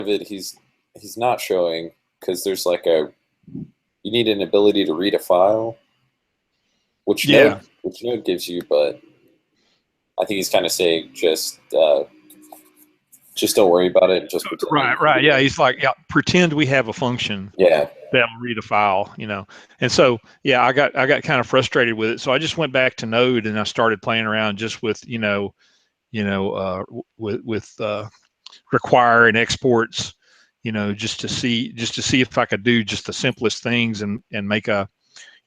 of it he's not showing, because there's like you need an ability to read a file, which Node gives you, but I think he's kind of saying just don't worry about it. Just pretend. Right. Yeah, he's like, yeah, pretend we have a function. Yeah. That'll read a file, And so, yeah, I got kind of frustrated with it. So I just went back to Node and I started playing around just with, with require and exports, just to see if I could do just the simplest things and make a,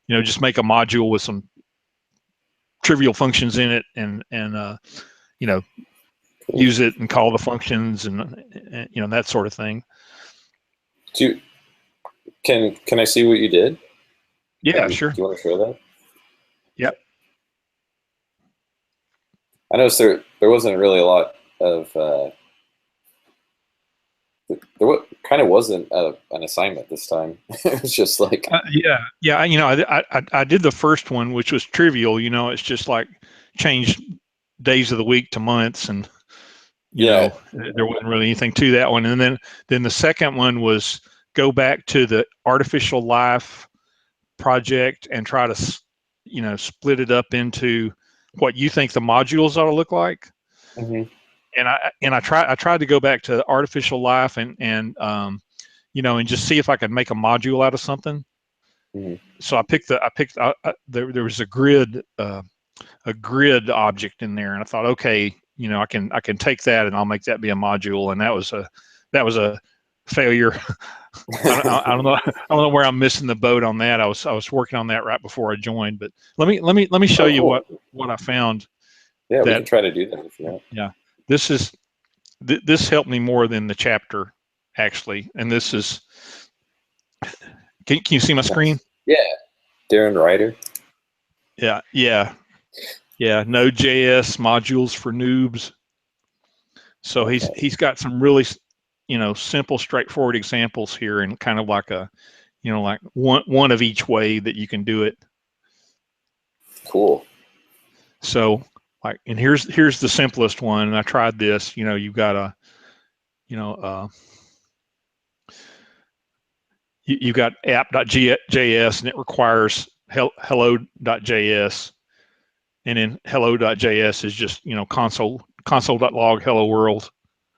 just make a module with some trivial functions in it and use it and call the functions and that sort of thing. Can I see what you did? Yeah, sure. Do you want to show that? Yep. I noticed there wasn't really a lot of there kind of wasn't an assignment this time. It was just like yeah. I did the first one, which was trivial. It's just like change days of the week to months, and there wasn't really anything to that one. And then the second one was go back to the artificial life project and try to split it up into what you think the modules ought to look like. Mm-hmm. And I tried to go back to artificial life and just see if I could make a module out of something. Mm-hmm. So there was a grid object in there, and I thought, okay, I can take that and I'll make that be a module, and that was a failure. I don't know where I'm missing the boat on that. I was working on that right before I joined, but let me show you what I found. Yeah, we can try to do that if you want. Yeah, this helped me more than the chapter actually, and this is. Can you see my screen? Yeah, Darren Ryder. Yeah. Node.js modules for noobs. So he's got some really simple, straightforward examples here, and kind of like a like one of each way that you can do it. Cool. So and here's the simplest one, and I tried this. You've got a you got app.js, and it requires hello.js, and then hello.js is just console.log hello world.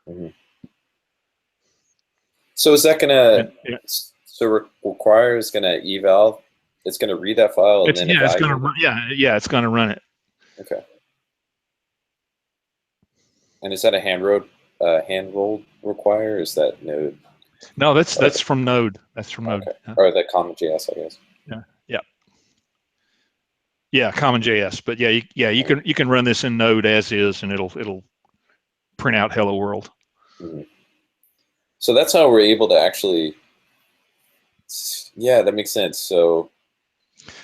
Mm-hmm. So is that gonna require is gonna eval? It's gonna read that file and then it's gonna run. It's gonna run it. Okay. And is that a hand rolled require? Or is that Node? No, that's from Node. That's from Node. Yeah. Or the common.js, I guess. Yeah, common.js. But you can run this in Node as is, and it'll print out hello world. Mm-hmm. So that's how we're able to actually. Yeah, that makes sense. So.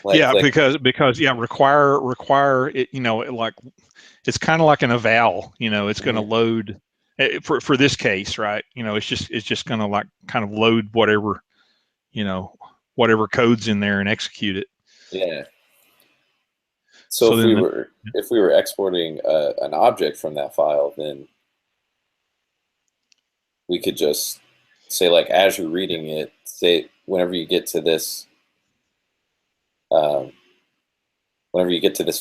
Because require it. It's kind of like an eval. It's going to load. For this case, right? It's just going to kind of load whatever code's in there and execute it. Yeah. So if we were exporting an object from that file, then we could just say, like, as you're reading it, say whenever you get to this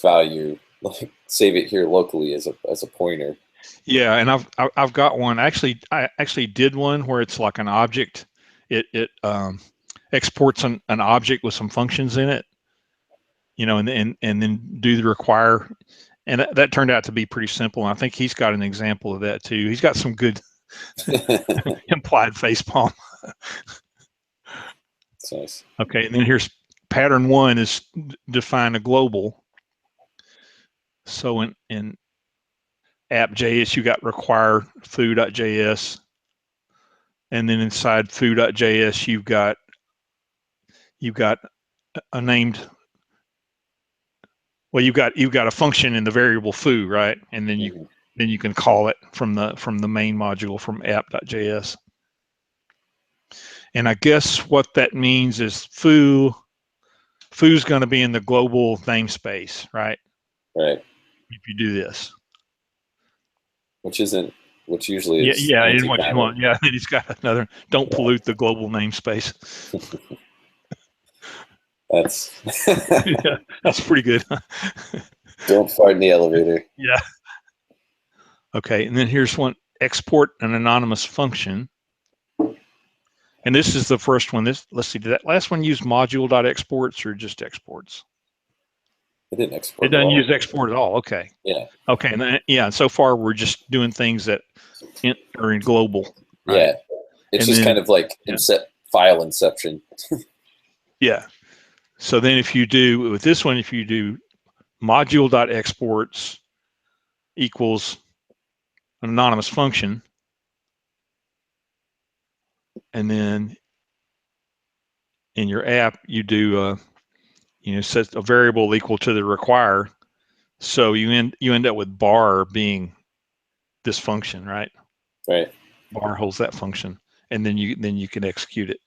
value, like, save it here locally as a pointer. Yeah, and I've got one. I actually did one where it's like an object. It exports an object with some functions in it, and then do the require, and that turned out to be pretty simple. And I think he's got an example of that too. He's got some good implied facepalm. That's nice. Okay, and then here's pattern 1 is define a global. So in app.js, you got require foo.js, and then inside foo.js, you've got a named. Well, you've got a function in the variable foo, right? And then you can call it from the main module from app.js. And I guess what that means is foo's going to be in the global namespace, right? Right. If you do this. Which isn't which usually Yeah, is yeah, and what you anti-pattern. want. Yeah, and he's got another. Don't pollute the global namespace. That's Yeah, that's pretty good. don't fart in the elevator. Yeah. Okay, and then here's one: export an anonymous function. And this is the first one. Let's see, did that last one use module.exports or just exports? It didn't It export at doesn't all. use export at all. Okay. Yeah. Okay, and then, yeah, so far we're just doing things that are in global, right? Yeah. It's And just then, kind of like yeah, file inception. yeah. So then if you do, with this one, if you do module.exports equals an anonymous function, and then in your app, you do, set a variable equal to the require. So you end up with bar being this function, right? Right. Bar holds that function, and then you can execute it.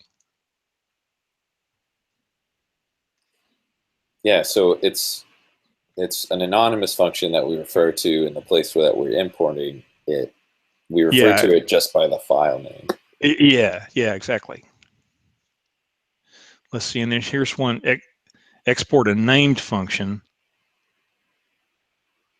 Yeah, so it's an anonymous function that we refer to in the place where that we're importing it. We refer Yeah, to it just by the file name. yeah, exactly. Let's see, and then here's one: export a named function.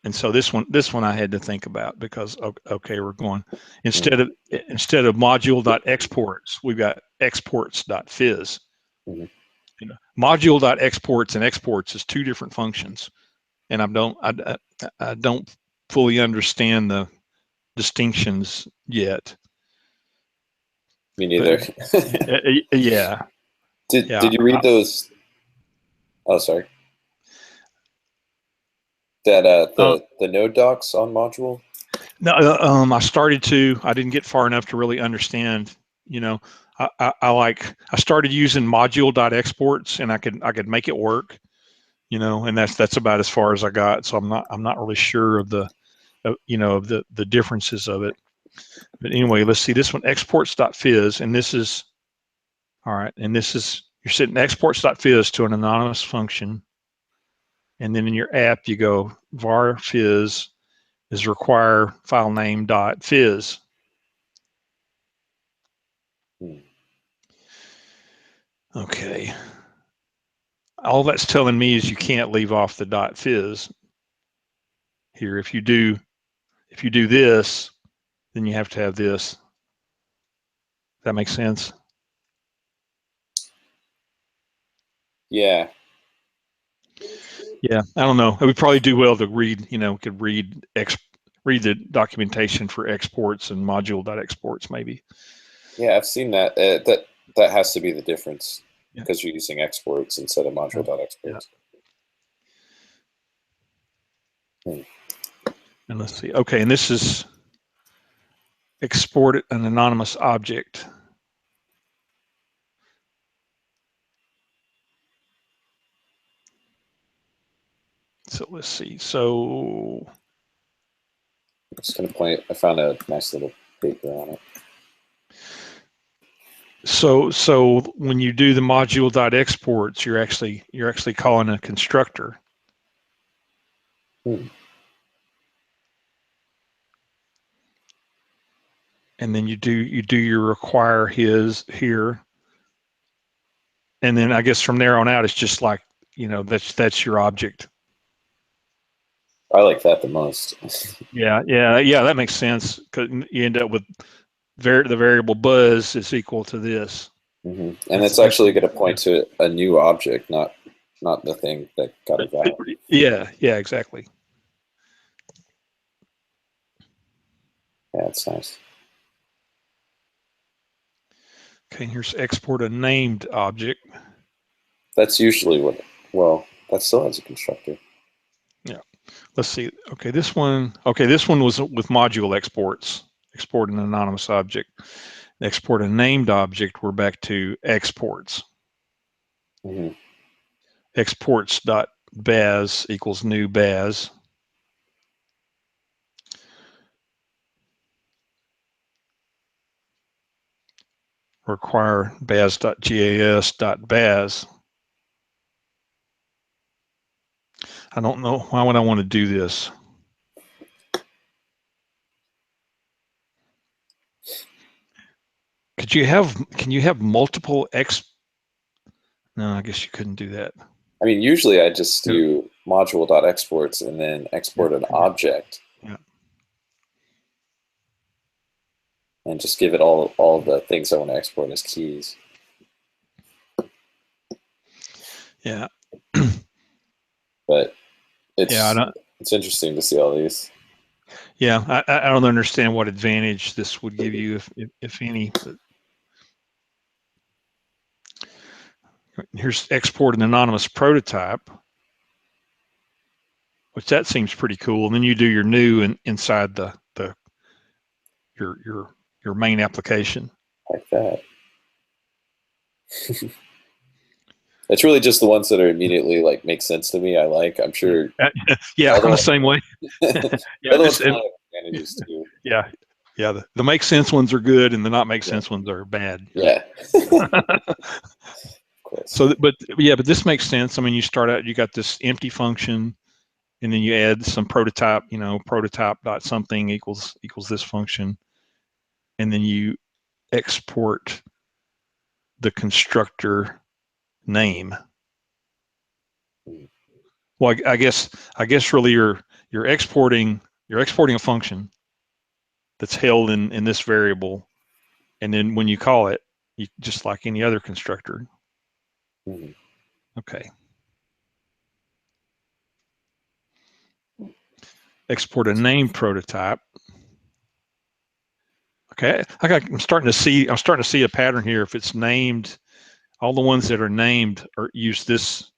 And so this one I had to think about because okay, we're going instead of module.exports, we've got exports.phys. Mm-hmm. Module.exports and exports is two different functions, and I don't fully understand the distinctions yet. Me neither. Yeah, Did you read those? Oh, sorry. That the node docs on module. No, I started to. I didn't get far enough to really understand. You know, I started using module.exports, and I could make it work. And that's about as far as I got. So I'm not really sure of the of the differences of it. But anyway, let's see this one: exports.phys, and this is all right. And this is you're setting exports.phys to an anonymous function, and then in your app you go var phys is require file name dot phys. Okay. All that's telling me is you can't leave off the dot .phys here. If you do this, then you have to have this. Does that make sense? Yeah. Yeah, I don't know. It would probably do well to read, could read the documentation for exports and module.exports maybe. Yeah, I've seen that. That has to be the difference because you're using exports instead of module.exports. Yeah. And let's see. Okay, and this is export an anonymous object. So let's see. So I'm just gonna point. I found a nice little paper on it. So when you do the module.exports, you're actually calling a constructor. And then you do your require his here, and then I guess from there on out it's just like that's your object. I like that the most. Yeah, that makes sense because you end up with the variable buzz is equal to this. Mm-hmm. And it's actually going to point to a new object, not the thing that got a value. Yeah, exactly. Yeah, it's nice. Okay, here's export a named object. That's usually well, that still has a constructor. Yeah. Let's see. Okay, this one was with module exports. Export an anonymous object. Export a named object. We're back to exports. Mm-hmm. Exports.baz equals new baz. Require baz.gas.baz. I don't know. Why would I want to do this? Can you have multiple No, I guess you couldn't do that. I mean, usually I just do module.exports and then export an object. Yeah. And just give it all the things I want to export as keys. Yeah. But it's interesting to see all these. Yeah, I don't understand what advantage this would give you, if any. But here's export an anonymous prototype, which that seems pretty cool. And then you do your new inside your main application. Like that. It's really just the ones that are immediately like make sense to me. I'm sure. Yeah, I'm the same way. Yeah, those advantages too. Yeah, yeah. The make sense ones are good, and the not make sense ones are bad. Yeah. So, but this makes sense. I mean, you start out, you got this empty function, and then you add some prototype. Prototype dot something equals this function, and then you export the constructor name. Well, I guess really you're exporting a function that's held in this variable, and then when you call it, you just like any other constructor. Mm-hmm. Okay. Export a name prototype. Okay, I'm starting to see a pattern here. If it's named, all the ones that are named use this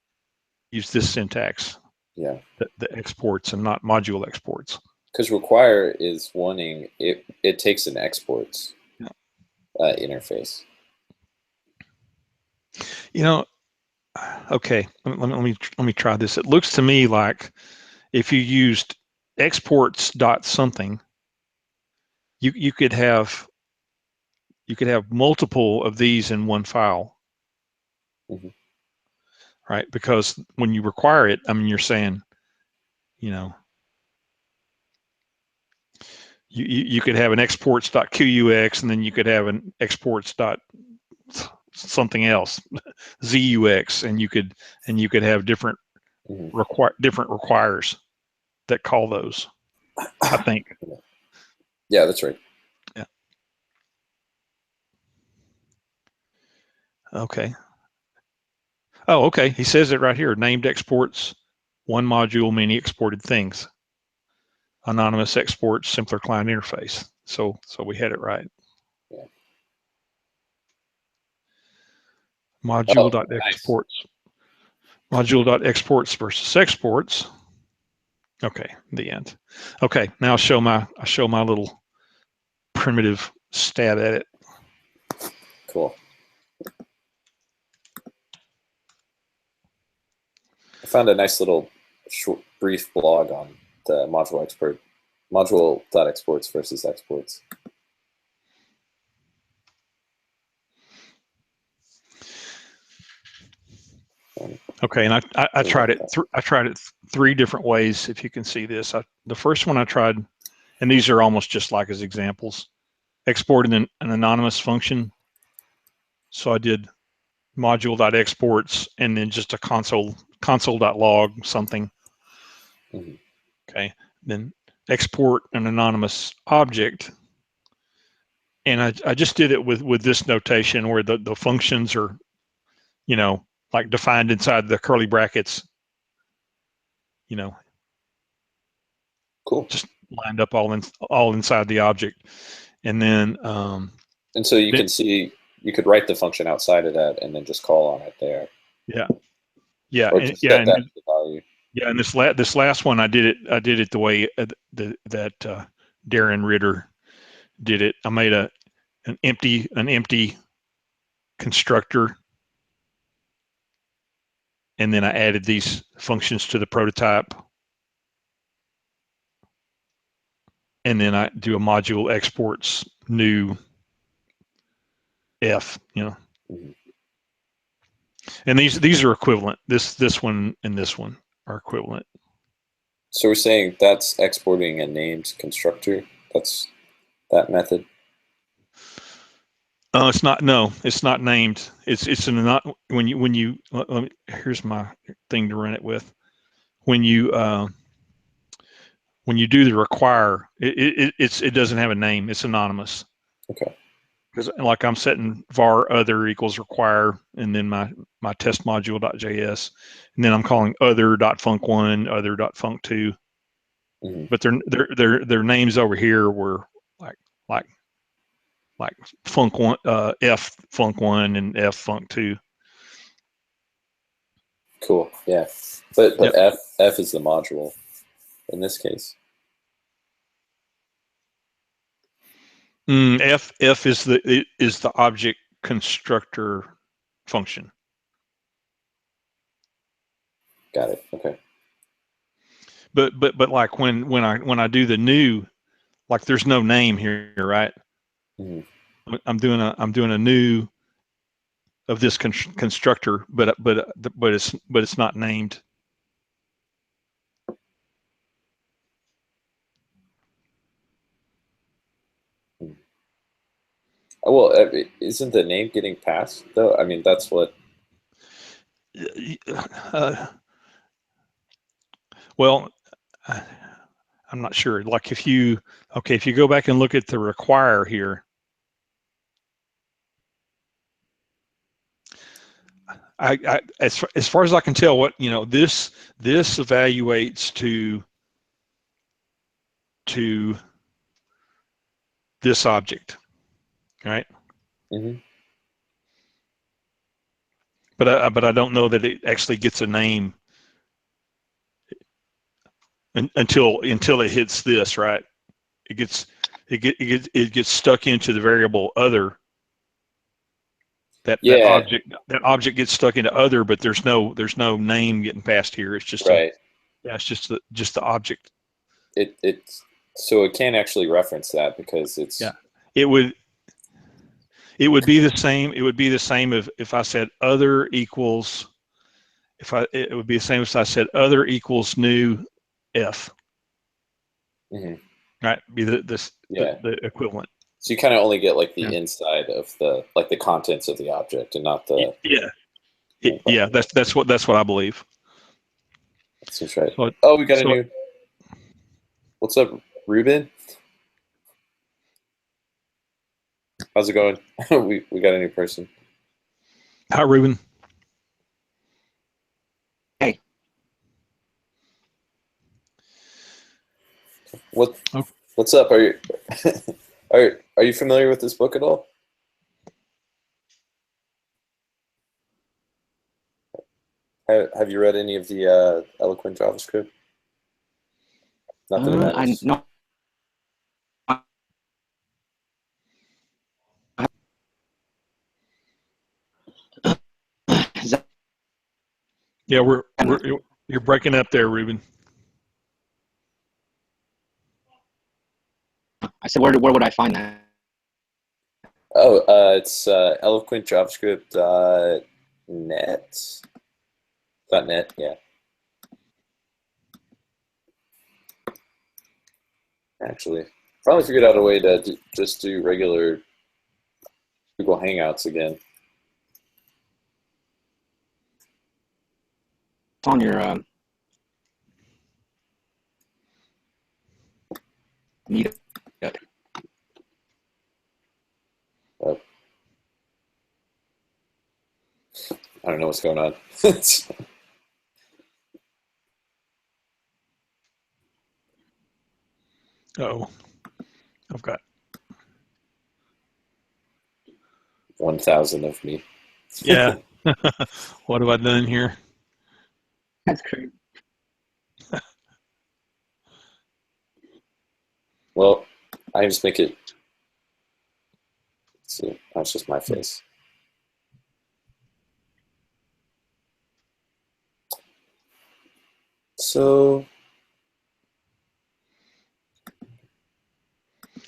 syntax. Yeah. The exports and not module exports. Because require is wanting it takes an exports interface. Okay, let me try this. It looks to me like if you used exports dot something, you could have multiple of these in one file. Mm-hmm. Right? Because when you require it, I mean, you're saying, you could have an exports.qux, and then you could have an exports dot something else, zux, and you could have different different requires that call those. I think. Yeah, that's right. Yeah. Okay. Oh, okay. He says it right here. Named exports, one module, many exported things. Anonymous exports, simpler client interface. So we had it right. Yeah. Module.exports. Nice. Module.exports versus exports. Okay, the end. Okay, now I'll show my little primitive stab at it. Cool. I found a nice little brief blog on the module.exports versus exports. Okay, and I tried it. I tried it 3 different ways. If you can see this, the first one I tried, and these are almost just like as examples, exporting an anonymous function. So I did module.exports and then just a console.log something. Mm-hmm. Okay, then export an anonymous object, and I just did it with this notation where the functions are, like defined inside the curly brackets, Cool. just lined up all inside the object, and then and so you can see you could write the function outside of that and then just call on it there. Yeah, or just set that the value. Yeah, and this last one I did it the way that Darren Ritter did it. I made an empty constructor, and then I added these functions to the prototype, and then I do a module exports new F, Mm-hmm. And these are equivalent. This one and this one are equivalent. So we're saying that's exporting a named constructor. That's that method. It's not. No, it's not named. It's not when you. Let me, here's my thing to run it with. When you do the require, it doesn't have a name. It's anonymous. Okay. Because like I'm setting var other equals require, and then my test module.js, and then I'm calling other.func1, other.func2. Mm-hmm. But their names over here were like func1, f func1 and f func2. Cool. Yeah. But Yep. F is the module in this case. F is the object constructor function. Got it. Okay. But like when I do the new, like there's no name here, right? Mm-hmm. I'm doing a new of this constructor, but it's not named. Well, isn't the name getting passed though? I mean, that's what. Well, I'm not sure. Like if you go back and look at the require here, as far as I can tell, what this evaluates to this object, right? Mm-hmm. But I don't know that it actually gets a name until it hits this, right? It gets stuck into the variable other. That Yeah. object gets stuck into other, but there's no name getting passed here. It's just Right. it's just the object. So it can't actually reference that because it's. Yeah. It would be the same. It would be the same if I said other equals. It would be the same if I said other equals new f. Mm-hmm. Right. Be Yeah. the equivalent. So you kind of only get like the Yeah. inside of the contents of the object and not the. Yeah. That's what I believe. That's right. So, Oh, we got a new. What's up, Ruben? How's it going? we got a new person. Hi, Ruben. Hey. What's up? Are you are you familiar with this book at all? Have you read any of the Eloquent JavaScript? Not that it matters. No. Yeah, you're breaking up there, Ruben. I said, where would I find that? Oh, it's eloquentjavascript.net. .net, yeah. Actually, probably figured out a way to just do regular Google Hangouts again. It's on your meetup. I don't know what's going on. Oh, I've got 1,000 of me. Yeah. What have I done here? That's great. Well, I just make it. Let's see, that's just my face. So.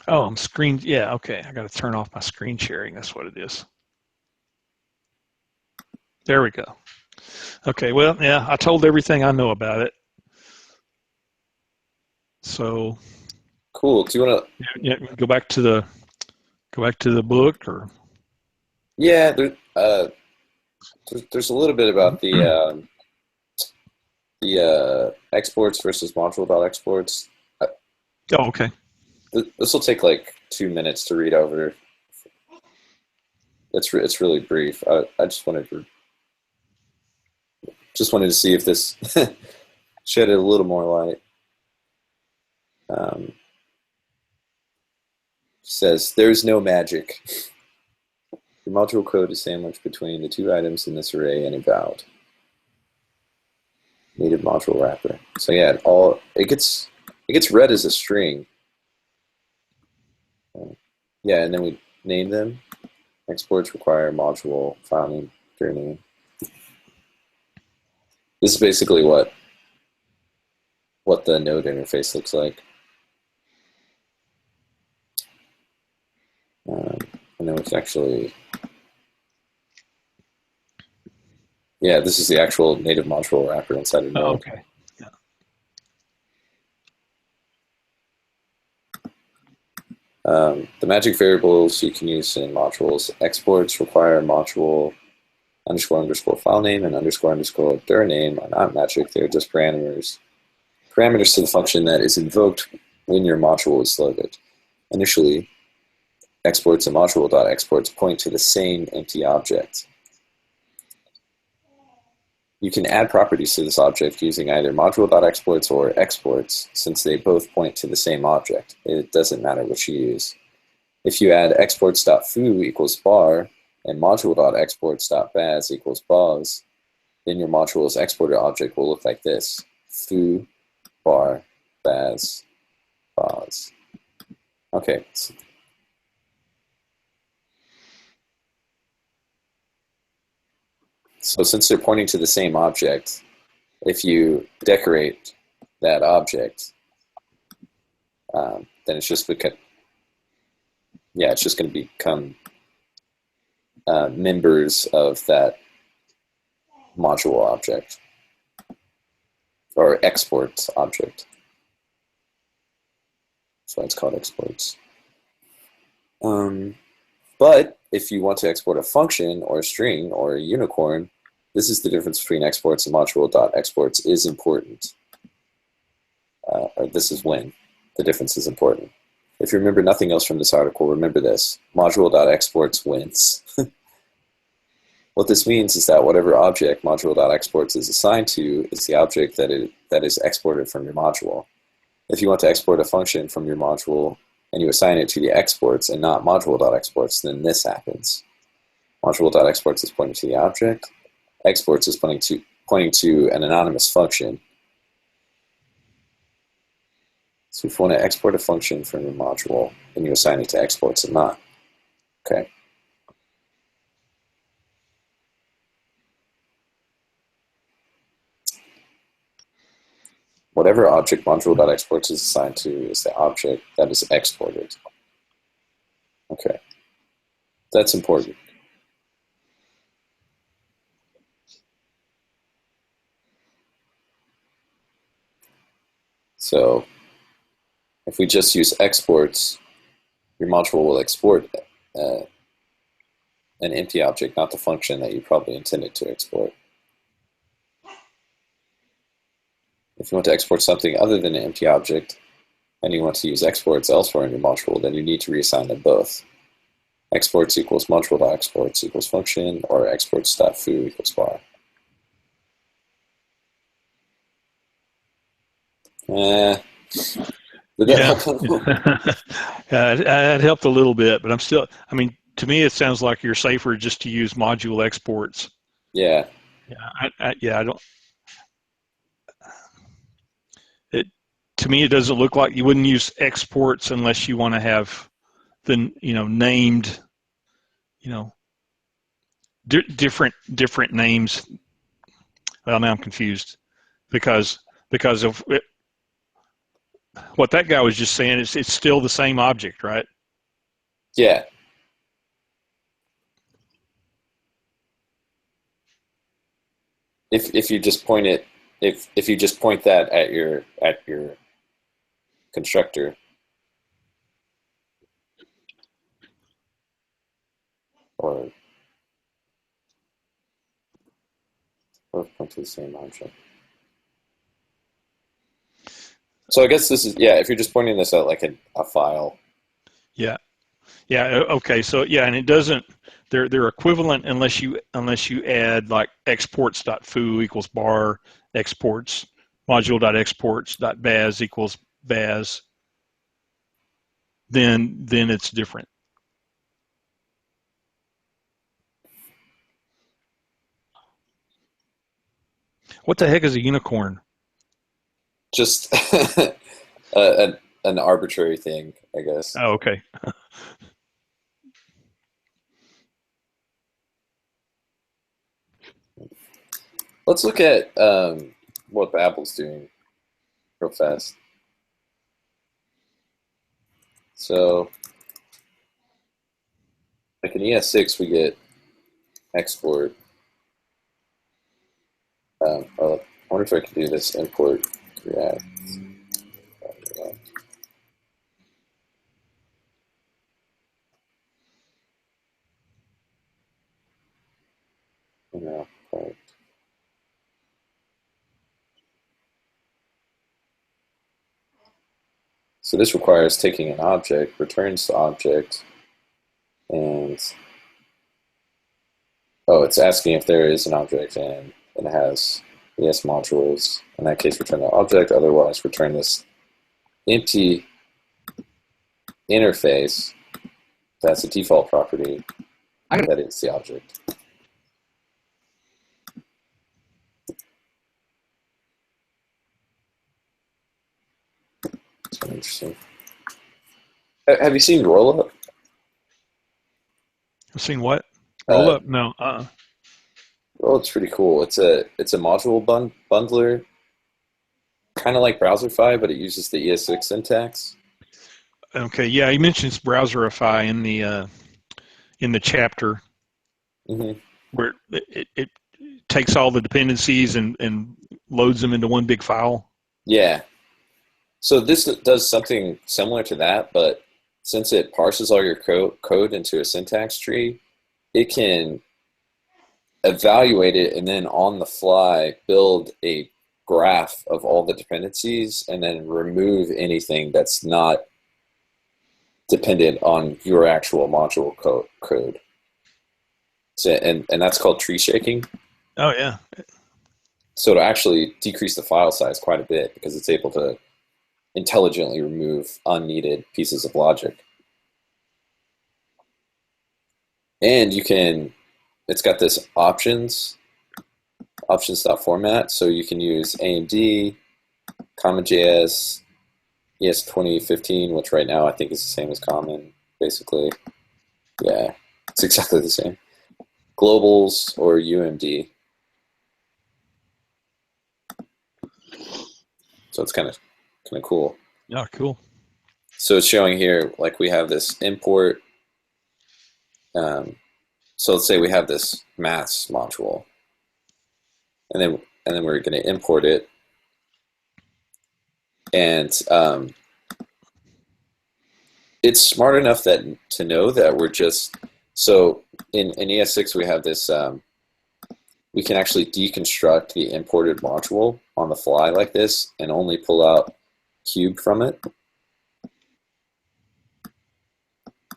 Oh, I'm screen. Yeah, okay. I got to turn off my screen sharing. That's what it is. There we go. Okay. Well, yeah, I told everything I know about it. So. Cool. Do you want to? Yeah. Go back to the book, or. Yeah, there's a little bit about the exports versus module.exports. Oh, okay. This will take like 2 minutes to read over. It's really brief. I just wanted to see if this shed a little more light. Says there's no magic. The module code is sandwiched between the two items in this array and invalid. Native module wrapper. So yeah, it gets read as a string. Yeah, and then we name them. Exports require module file name, dir name. This is basically what the node interface looks like. And then we can actually, yeah, this is the actual native module wrapper inside of Node. Oh, okay. The magic variables you can use in modules. Exports require module __ file name and __ dir name are not magic. They're just parameters. Parameters to the function that is invoked when your module is loaded. Initially, exports and module.exports point to the same empty object. You can add properties to this object using either module.exports or exports, since they both point to the same object. It doesn't matter which you use. If you add exports.foo equals bar and module.exports.baz equals baz, then your module's exported object will look like this: foo, bar, baz, baz. Okay. So since they're pointing to the same object, if you decorate that object, then it's just going to become members of that module object or export object. That's why it's called exports. But if you want to export a function or a string or a unicorn, this is the difference between exports and module.exports is important. Or this is when the difference is important. If you remember nothing else from this article, remember this: module.exports wins. What this means is that whatever object module.exports is assigned to is the object that is exported from your module. If you want to export a function from your module and you assign it to the exports and not module.exports, then this happens. Module.exports is pointing to the object. Exports is pointing to an anonymous function. So if you want to export a function from your module, then you assign it to exports and not. Okay. Whatever object module.exports is assigned to is the object that is exported. Okay. That's important. So if we just use exports, your module will export an empty object, not the function that you probably intended to export. If you want to export something other than an empty object, and you want to use exports elsewhere in your module, then you need to reassign them both. Exports equals module.exports equals function, or exports.foo equals bar. Did that help? It helped a little bit, but to me, it sounds like you're safer just to use module exports. Yeah. I don't. To me, it doesn't look like you wouldn't use exports unless you want to have the named, different names. Well, now I'm confused because of it, what that guy was just saying. It's still the same object, right? Yeah. If you just point it, if you just point that at your constructor, or point to the same object. So I guess this is, yeah, if you're just pointing this out like a file. Yeah. Yeah. Okay. So yeah, and it doesn't. They're equivalent unless you add like exports.foo equals bar exports module.exports.baz equals baz. Then it's different. What the heck is a unicorn? Just an arbitrary thing, I guess. Oh, okay. Let's look at what Babel's doing real fast. So, like in ES6, we get export. I wonder if I can do this import React. No, right. So this requires taking an object, returns the object, and oh, it's asking if there is an object, and it has ES modules. In that case, return the object. Otherwise, return this empty interface. That's a default property. That is the object. It's kind of interesting. Have you seen Rollup? I've seen what? Rollup? No. Rollup's pretty cool. It's a module bundler, kind of like Browserify, but it uses the ES6 syntax. Okay. Yeah, he mentions Browserify in the chapter where it takes all the dependencies and loads them into one big file. Yeah. So this does something similar to that, but since it parses all your code into a syntax tree, it can evaluate it and then on the fly build a graph of all the dependencies and then remove anything that's not dependent on your actual module code. So, and that's called tree shaking. Oh, yeah. So to actually decrease the file size quite a bit because it's able to intelligently remove unneeded pieces of logic. And you can, it's got this options.format, so you can use AMD, CommonJS, ES 2015, which right now I think is the same as Common, basically. Yeah, it's exactly the same. Globals or UMD. So it's kind of cool. Yeah, cool. So it's showing here, like we have this import. So let's say we have this maths module, and then we're going to import it, and it's smart enough to know that we're just so in ES6 we have this. We can actually deconstruct the imported module on the fly like this, and only pull out cube from it.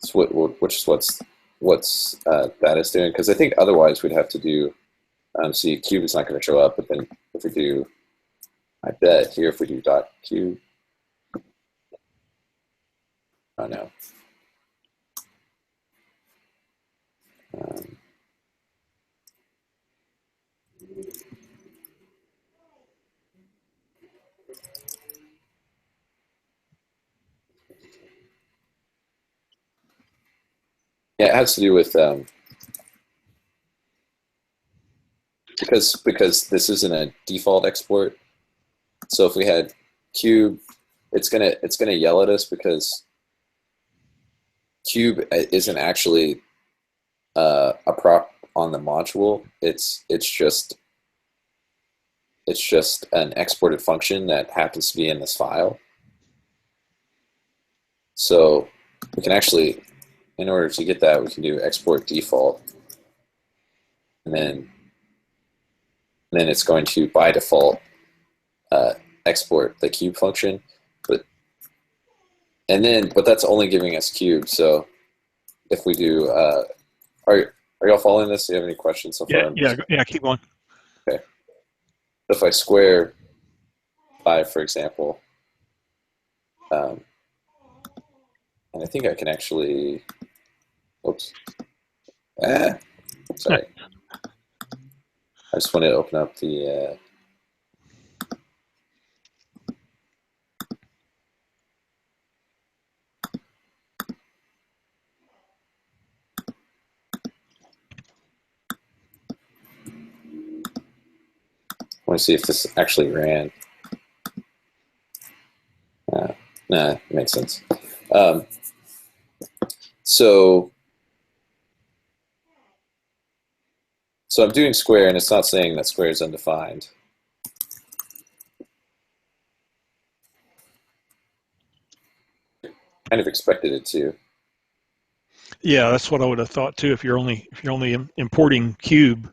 So which is what's that is doing, because I think otherwise we'd have to do. See, cube is not going to show up, but then if we do, I bet here if we do dot cube, oh no. Yeah, it has to do with because this isn't a default export. So if we had cube, it's gonna yell at us because cube isn't actually a prop on the module. It's just an exported function that happens to be in this file. So we can actually, in order to get that, we can do export default, and then and then it's going to by default export the cube function, but that's only giving us cube. So if we do, are y'all following this? Do you have any questions so far? Yeah. Keep going. Okay. If I square 5, for example, and I think I can actually, oops, sorry. I just want to open up the, I want to see if this actually ran. Nah, it makes sense. So I'm doing square, and it's not saying that square is undefined. Kind of expected it to. Yeah, that's what I would have thought too. If you're only importing cube,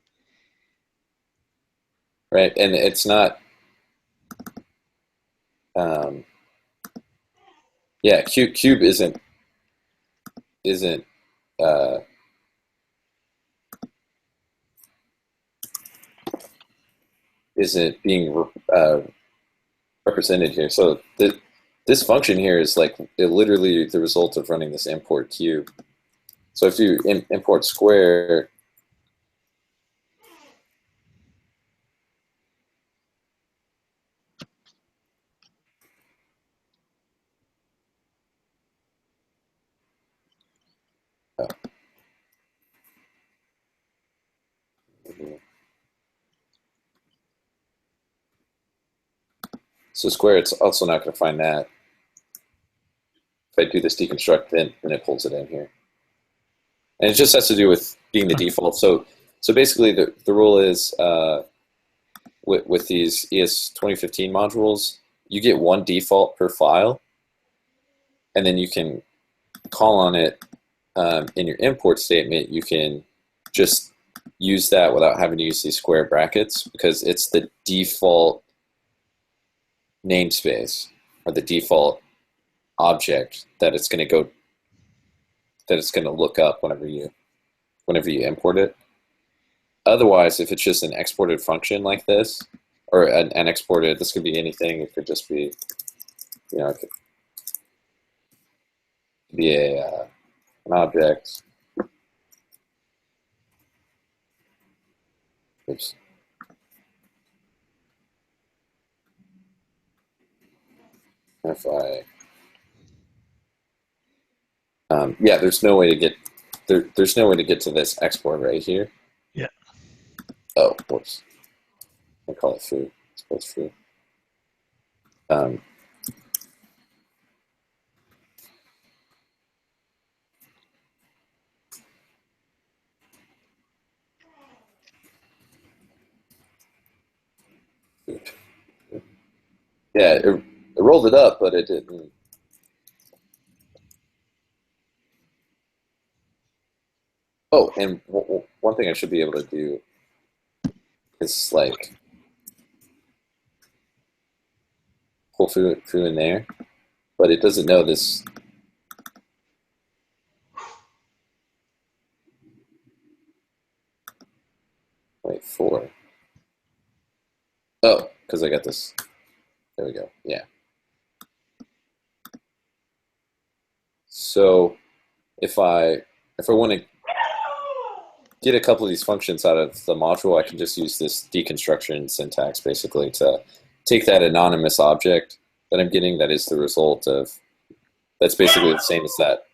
right? And it's not. Yeah, cube isn't being represented here. So this function here is like literally the result of running this import cube. So if you import square, so square, it's also not going to find that. If I do this deconstruct, then it pulls it in here. And it just has to do with being the default. So basically the rule is with these ES 2015 modules, you get one default per file, and then you can call on it in your import statement. You can just use that without having to use these square brackets because it's the default namespace or the default object that it's going to look up whenever you import it. Otherwise, if it's just an exported function like this, or an exported, this could be anything. It could just be, it could be an object. Oops. If I, yeah, there's no way to get there's no way to get to this export right here. Yeah. Oh, whoops. I call it foo. It's foo. Yeah, it rolled it up, but it didn't. Oh, and one thing I should be able to do is like pull foo in there, but it doesn't know this. Wait, 4. Oh, because I got this. There we go. Yeah. So if I want to get a couple of these functions out of the module, I can just use this deconstruction syntax basically to take that anonymous object that I'm getting that is the result of, that's basically the same as that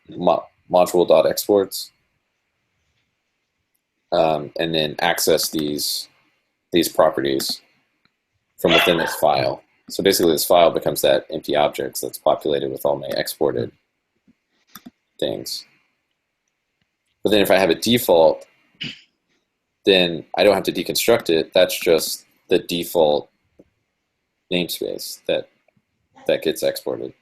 module.exports, and then access these properties from within this file. So basically this file becomes that empty object that's populated with all my exported things. But then if I have a default, then I don't have to deconstruct it. That's just the default namespace that gets exported.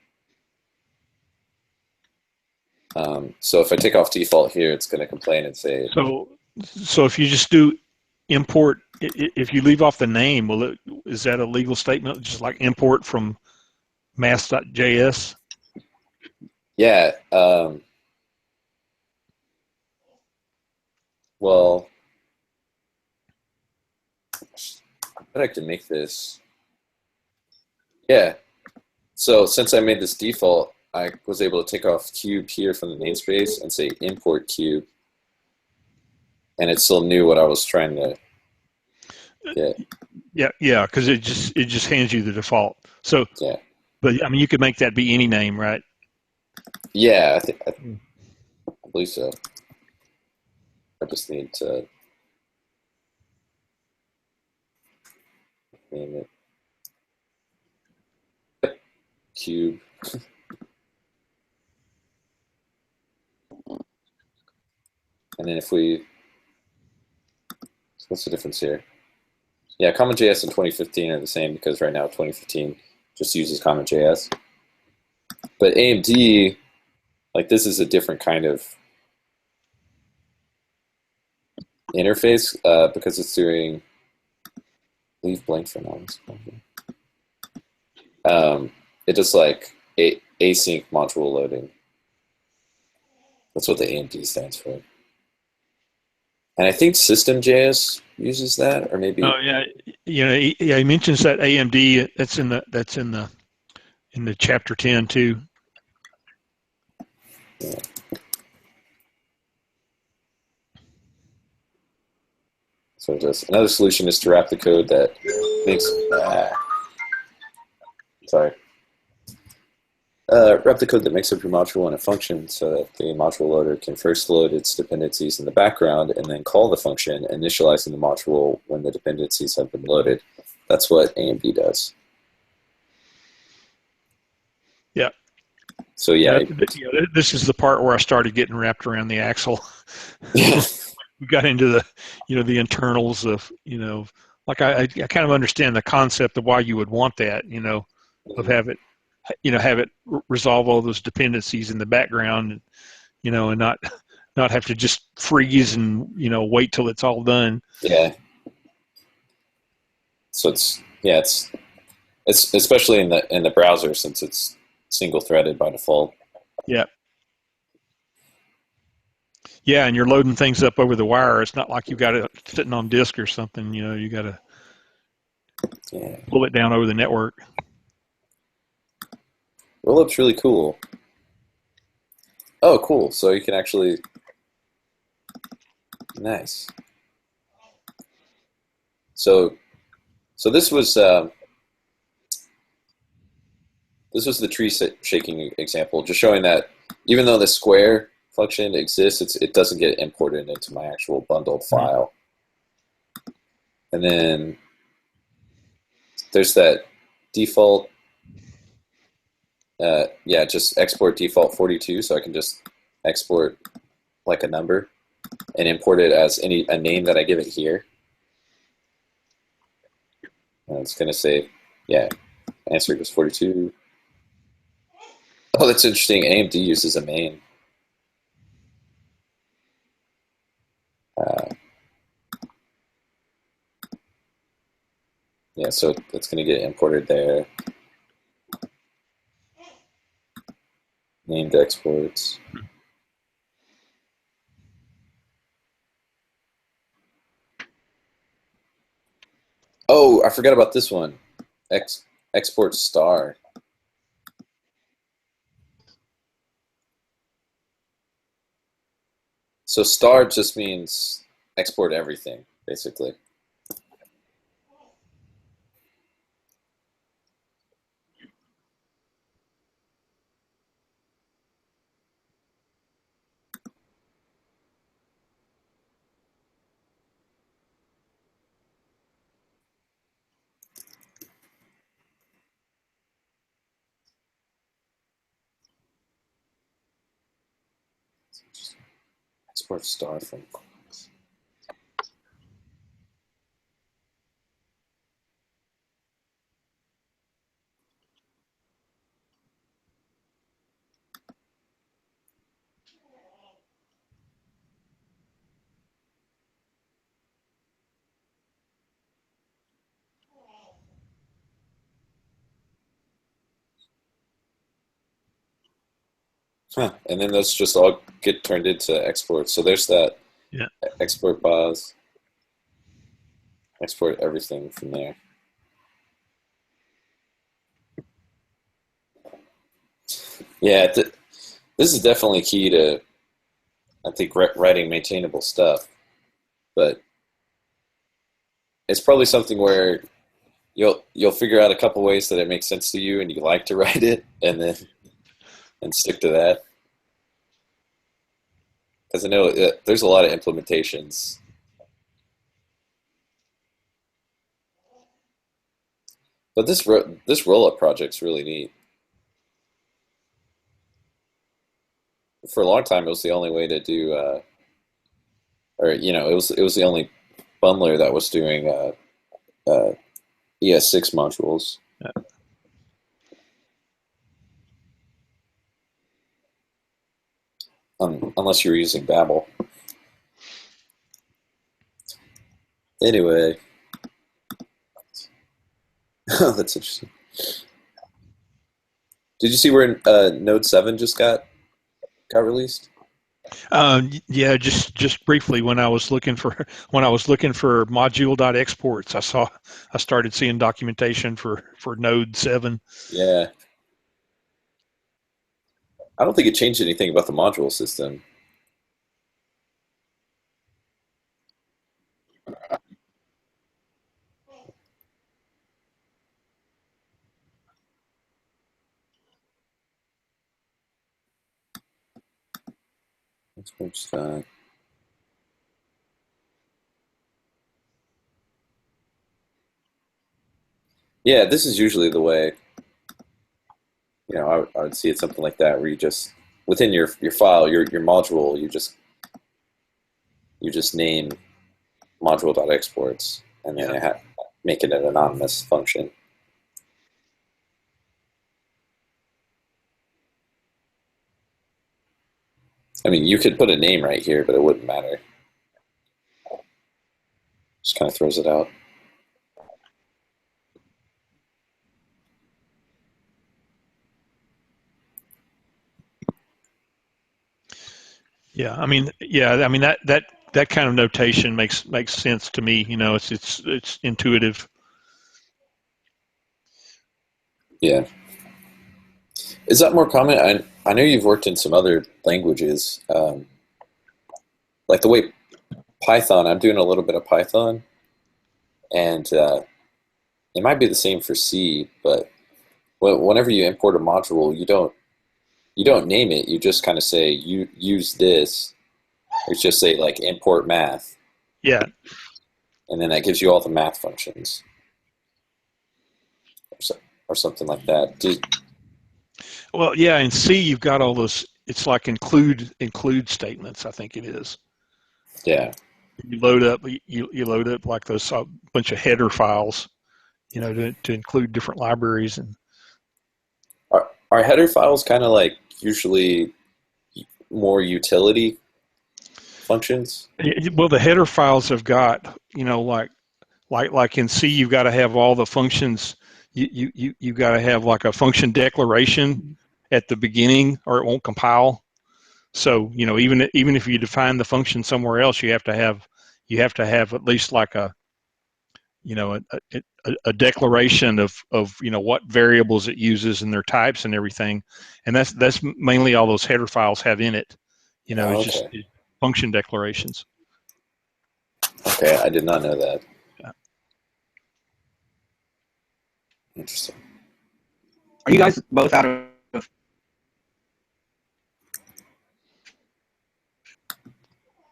So if I take off default here, it's going to complain and say. So if you just do import, if you leave off the name, is that a legal statement? Just like import from mass.js? Yeah. Well, I bet I can make this. Yeah. So since I made this default, I was able to take off cube here from the namespace and say import cube, and it still knew what I was trying to get. Yeah, because it just hands you the default. So, Yeah. but I mean, you could make that be any name, right? Yeah, I believe so. I just need to name it cube. And then if we, what's the difference here? Yeah, CommonJS and 2015 are the same because right now 2015 just uses CommonJS. But AMD, like this is a different kind of interface because it's doing leave blank for now. It just like async module loading. That's what the AMD stands for. And I think System.js uses that, or maybe. Oh yeah, he mentions that AMD. That's in the chapter 10 too. Yeah. So just another solution is to wrap the code that makes. Wrap the code that makes up your module in a function so that the module loader can first load its dependencies in the background and then call the function, initializing the module when the dependencies have been loaded. That's what AMD does. Yeah. So yeah. This is the part where I started getting wrapped around the axle. We got into the internals of, like I kind of understand the concept of why you would want that, of have it resolve all those dependencies in the background, and not have to just freeze and, wait till it's all done. Yeah. So it's especially in the browser since it's single threaded by default. Yeah. Yeah, and you're loading things up over the wire. It's not like you've got it sitting on disk or something. You got to pull it down over the network. Rollup's really cool. Oh, cool. So you can actually... Nice. So this was the tree shaking example, just showing that even though the square function exists, it doesn't get imported into my actual bundled file. And then there's that default, just export default 42, so I can just export like a number and import it as a name that I give it here. And it's going to say, answer equals 42. Oh, that's interesting. AMD uses a main. So it's going to get imported there. Named exports. Oh, I forgot about this one. Export star. So star just means export everything, basically. Export star from class. Huh. And then those just all get turned into exports. So there's that export bars, export everything from there. Yeah, this is definitely key to, I think, writing maintainable stuff. But it's probably something where you'll figure out a couple ways that it makes sense to you and you like to write it, and stick to that. Because I know there's a lot of implementations. But this Rollup project's really neat. For a long time, it was the only way to do, it was the only bundler that was doing ES6 modules. Yeah. Unless you were using Babel. Anyway, that's interesting. Did you see where Node 7 just got released? Yeah, just briefly when I was looking for module.exports, I started seeing documentation for Node 7. Yeah. I don't think it changed anything about the module system. Exports that. Yeah, this is usually the way. I would see it something like that, where you just within your file, your module, you just name module.exports, and then make it an anonymous function. I mean, you could put a name right here, but it wouldn't matter. Just kind of throws it out. Yeah, I mean, that kind of notation makes sense to me. It's intuitive. Yeah. Is that more common? I know you've worked in some other languages, like the way Python. I'm doing a little bit of Python, and it might be the same for C. But whenever you import a module, you don't name it. You just kind of say you use this. Or just say like import math. Yeah. And then that gives you all the math functions, or something like that. Well, yeah, in C you've got all those. It's like include statements. I think it is. Yeah. You load up like those bunch of header files, to include different libraries. And are header files kind of like usually more utility functions? Well, the header files have got, like in C, you've got to have all the functions. You've got to have like a function declaration at the beginning, or it won't compile. So even if you define the function somewhere else, you have to have at least like a declaration of what variables it uses and their types and everything, and that's mainly all those header files have in it. It's just function declarations. Okay, I did not know that. Yeah. Interesting. Are you guys both out of?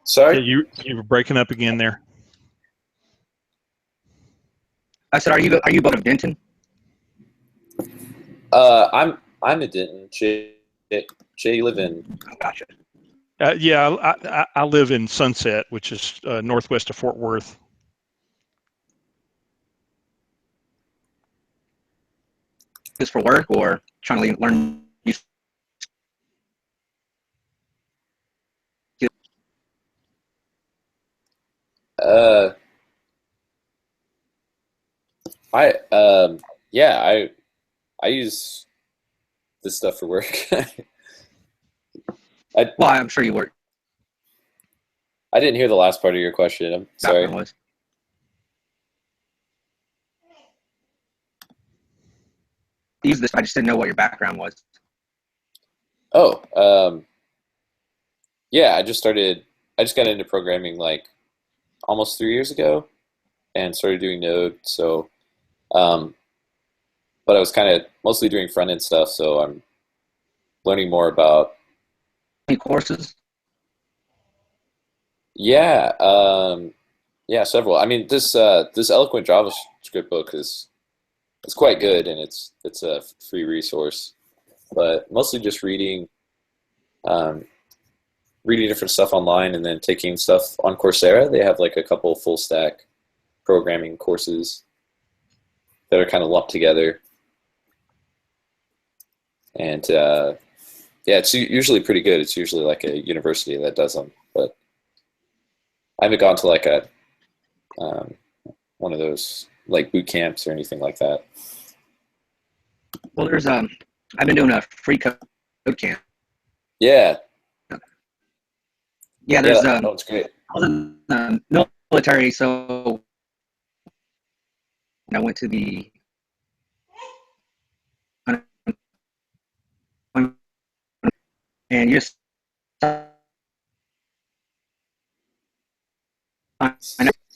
Sorry? Yeah, you were breaking up again there. I said, are you both of Denton? I'm a Denton. Jay, you live in? Oh, gotcha. Yeah, I live in Sunset, which is northwest of Fort Worth. Just for work or trying to learn new skills? Yeah, I use this stuff for work. Well, I'm sure you were. I didn't hear the last part of your question. I'm sorry. Was. Use this. I just didn't know what your background was. Oh, yeah. I just got into programming like almost 3 years ago, and started doing Node. So, but I was kind of mostly doing front end stuff. So I'm learning more about. Any courses? Yeah, yeah, several. I mean, this Eloquent JavaScript book it's quite good, and it's a free resource. But mostly just um, reading different stuff online, and then taking stuff on Coursera. They have like a couple full stack programming courses that are kind of lumped together, and yeah, it's usually pretty good. It's usually like a university that does them, but I haven't gone to like a one of those like boot camps or anything like that. Well, there's I've been doing a free code camp. Yeah. Yeah, there's that one's great. I was in the military, so I went to the and you just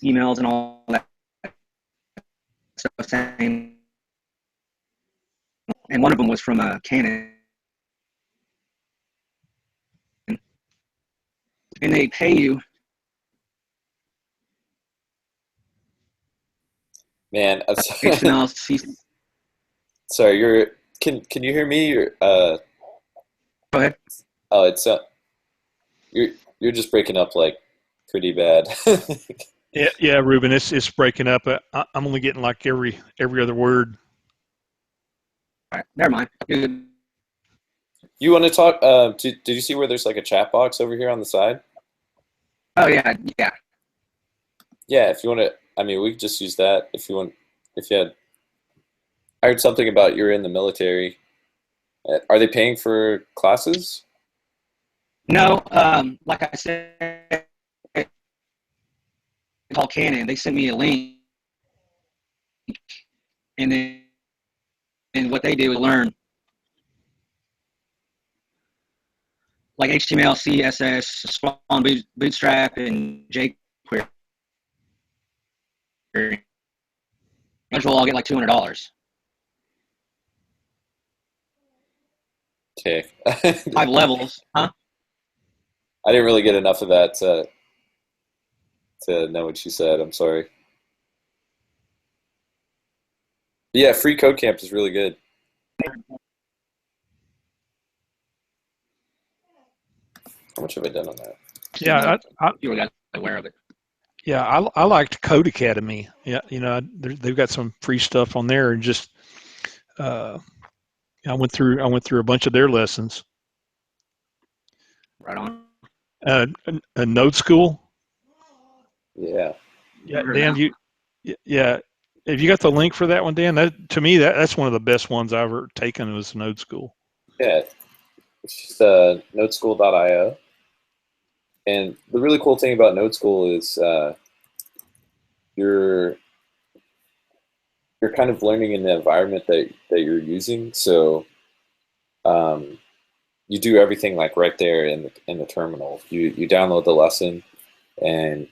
emails and all that stuff saying, and one of them was from Canon, and they pay you. Man, I'm sorry. Sorry, can you hear me? Go ahead. Oh, it's you're just breaking up like pretty bad. Yeah, Ruben, it's breaking up. I'm only getting like every other word. All right, never mind. Good. You want to talk? Did you see where there's like a chat box over here on the side? Oh yeah. Yeah, if you want to, I mean, we could just use that if you want. If you had, I heard something about you're in the military. Are they paying for classes? No, like I said, called Canon. They sent me a link, and then what they do is learn like HTML, CSS, Spawn, Bootstrap, and jQuery. Eventually, I'll get like $200. Okay. 5 levels, huh? I didn't really get enough of that to know what she said. I'm sorry. Yeah, free code camp is really good. How much have I done on that? Yeah, You were aware of it. Yeah, I liked Code Academy. Yeah, they've got some free stuff on there, and just I went through a bunch of their lessons. Right on. A Node School. Yeah. Yeah, Dan, yeah. Have you got the link for that one, Dan? That to me, that's one of the best ones I've ever taken was Node School. Yeah, it's just nodeschool.io. And the really cool thing about Node School is you're kind of learning in the environment that you're using. So you do everything like right there in the terminal. You download the lesson and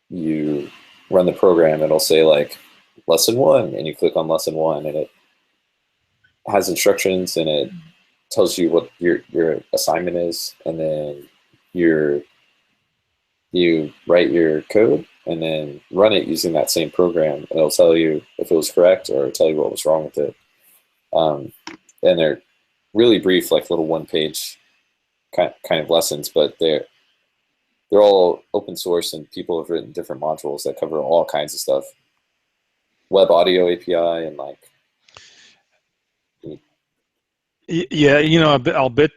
you run the program. It'll say like lesson 1, and you click on lesson 1, and it has instructions, and it tells you what your assignment is, and then you write your code and then run it using that same program, and it'll tell you if it was correct or tell you what was wrong with it. And they're really brief, like little one-page kind of lessons, but they're all open source, and people have written different modules that cover all kinds of stuff. Web audio API and like. Yeah, I'll bet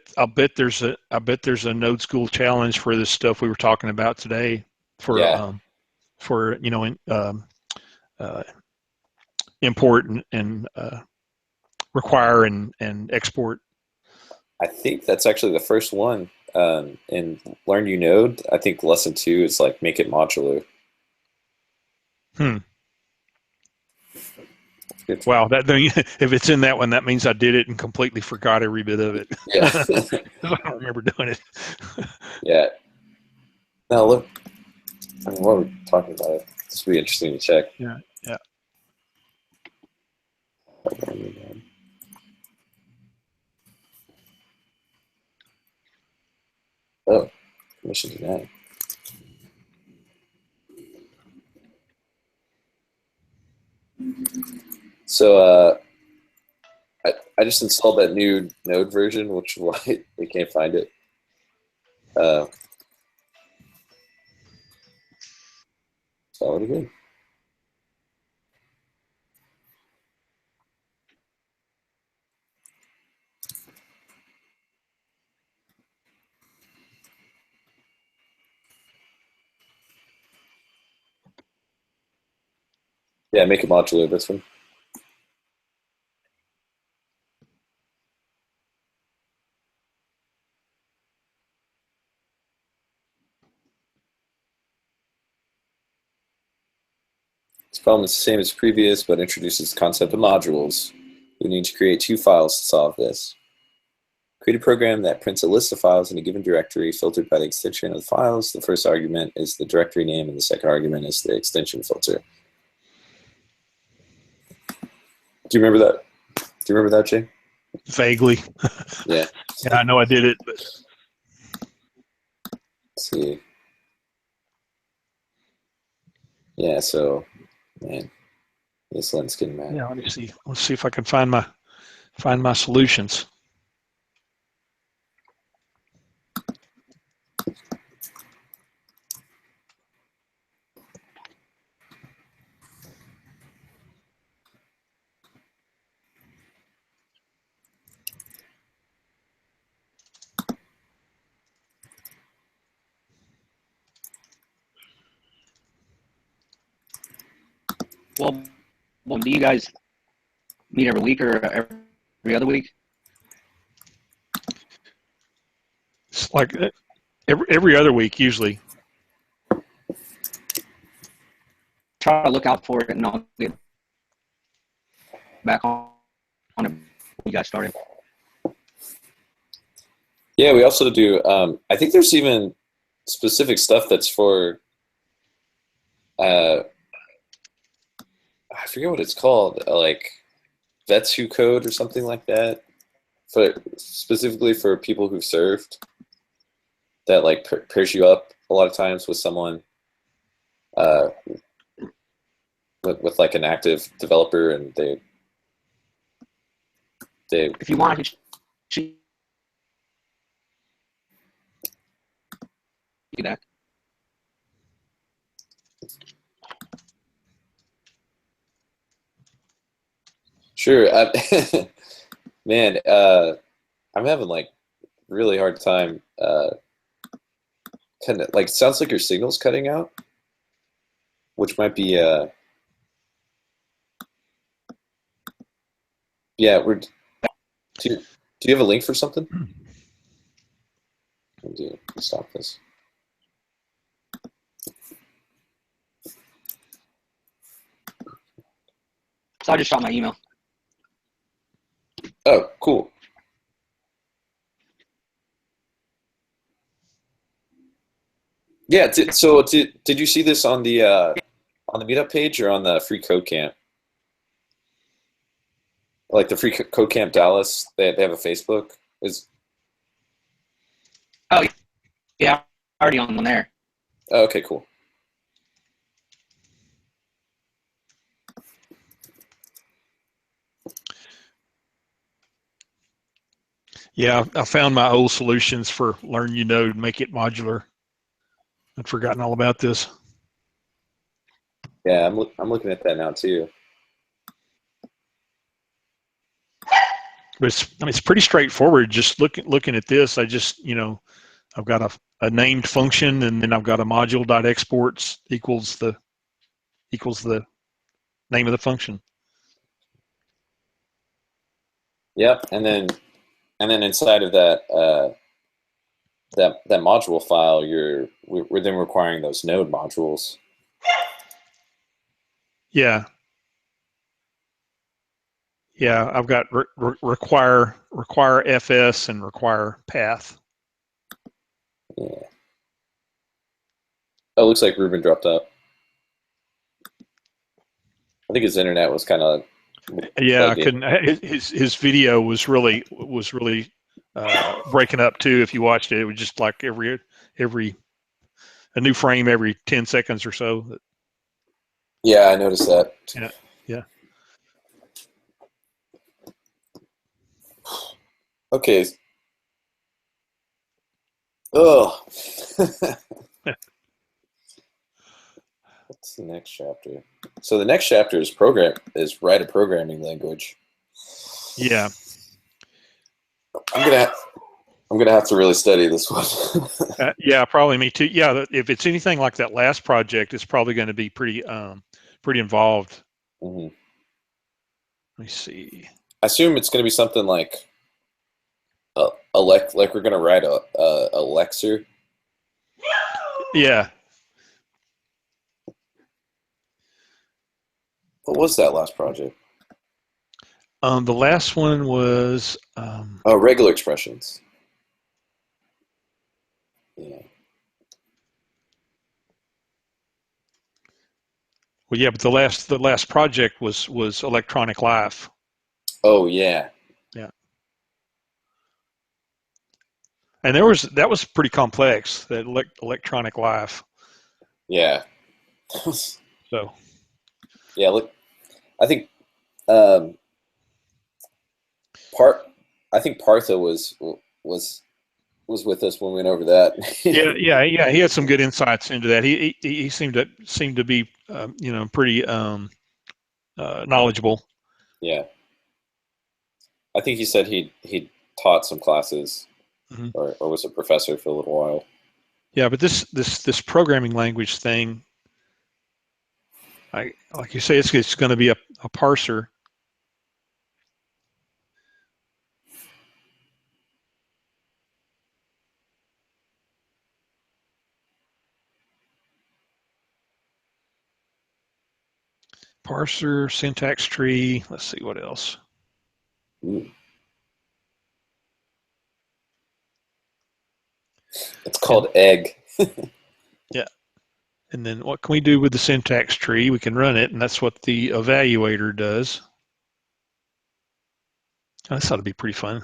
there's a Node School challenge for this stuff we were talking about today for import and require and export. I think that's actually the first one. In Learn You Node, I think lesson 2 is like make it modular. Wow, that if it's in that one, that means I did it and completely forgot every bit of it. Yeah. I don't remember doing it. Yeah. Now look, I mean, what are we talking about? This would be interesting to check. Yeah. Oh, permission denied. So I just installed that new Node version, which is why we can't find it. It's already good. Yeah, make it modular, this one. This problem is the same as previous, but introduces the concept of modules. We need to create 2 files to solve this. Create a program that prints a list of files in a given directory filtered by the extension of the files. The first argument is the directory name, and the second argument is the extension filter. Do you remember that? Do you remember that, Jay? Vaguely. Yeah. Yeah, I know I did it, but Let's see. Yeah, so man, this lens getting mad. yeah, let me see. Let's see if I can find my solutions. Well, do you guys meet every week or every other week? It's like every other week usually. Try to look out for it, and I'll get back on it when you guys started. Yeah, we also do. I think there's even specific stuff that's for. I forget what it's called, like vets who code or something like that, for specifically for people who've served. That like pairs you up a lot of times with someone, with like an active developer, and they. If you want, I can do that. Sure, man. I'm having like really hard time. Kind of like sounds like your signal's cutting out, which might be. Yeah, we're. Do you have a link for something? Stop this. So I just shot my email. Oh, cool. Yeah. So did you see this on the meetup page or on the free code camp? Like the free code camp Dallas, they have a Facebook. Oh yeah, already on there. Oh, okay, cool. Yeah, I found my old solutions for Learn You Node, make it modular. I'd forgotten all about this. Yeah, I'm looking at that now too. But it's pretty straightforward. Just looking at this, I just I've got a named function, and then I've got a module.exports equals the name of the function. Yep, and then And then inside of that that module file, we're then requiring those node modules. Yeah. Yeah, I've got require FS and require path. Yeah. Oh, it looks like Ruben dropped out. I think his internet was kind of. Yeah, I couldn't. His video was really breaking up too. If you watched it, it was just like every a new frame every 10 seconds or so. Yeah, I noticed that. Yeah, yeah. Okay. Oh. What's the next chapter? So the next chapter is write a programming language. Yeah. I'm gonna have to really study this one. Yeah, probably me too. Yeah, if it's anything like that last project, it's probably going to be pretty involved. Mm-hmm. Let me see. I assume it's going to be something like like we're going to write a lexer. Yeah. What was that last project? The last one was regular expressions. Yeah. Well, yeah, but the last project was Electronic Life. Oh yeah. Yeah. And that was pretty complex, that Electronic Life. Yeah. So. Yeah, look, I think I think Partha was with us when we went over that. yeah. He had some good insights into that. He seemed to be pretty knowledgeable. Yeah. I think he said he taught some classes, mm-hmm. or was a professor for a little while. Yeah, but this programming language thing, like you say, it's going to be a parser. Parser, syntax tree. Let's see what else. Ooh. It's called egg. Yeah. And then what can we do with the syntax tree? We can run it, and that's what the evaluator does. Oh, this ought to be pretty fun.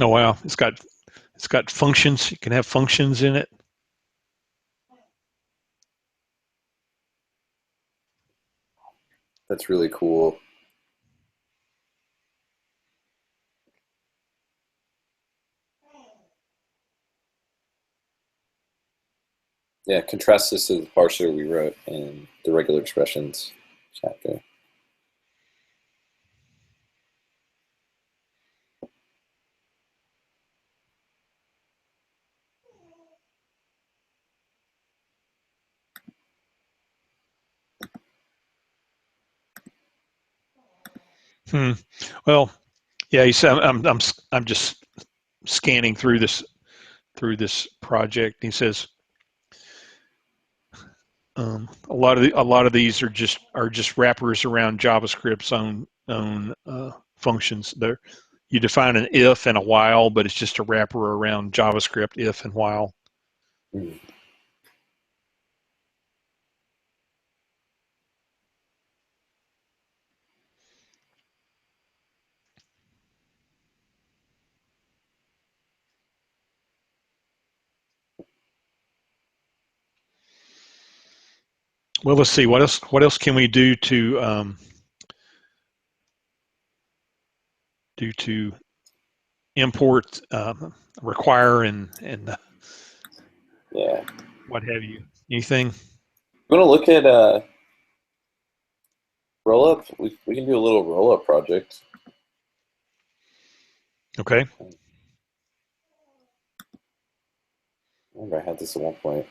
Oh wow, it's got functions. You can have functions in it. That's really cool. Yeah, contrast this to the parser we wrote in the regular expressions chapter. Well, yeah. You said I'm just scanning through this project. He says a lot of these are just wrappers around JavaScript's own functions. You define an if and a while, but it's just a wrapper around JavaScript if and while. Mm. Well, let's see what else can we do to import, require, and Yeah. what have you. Anything? You want to look at Rollup? We can do a little Rollup project. Okay. I remember I had this at one point.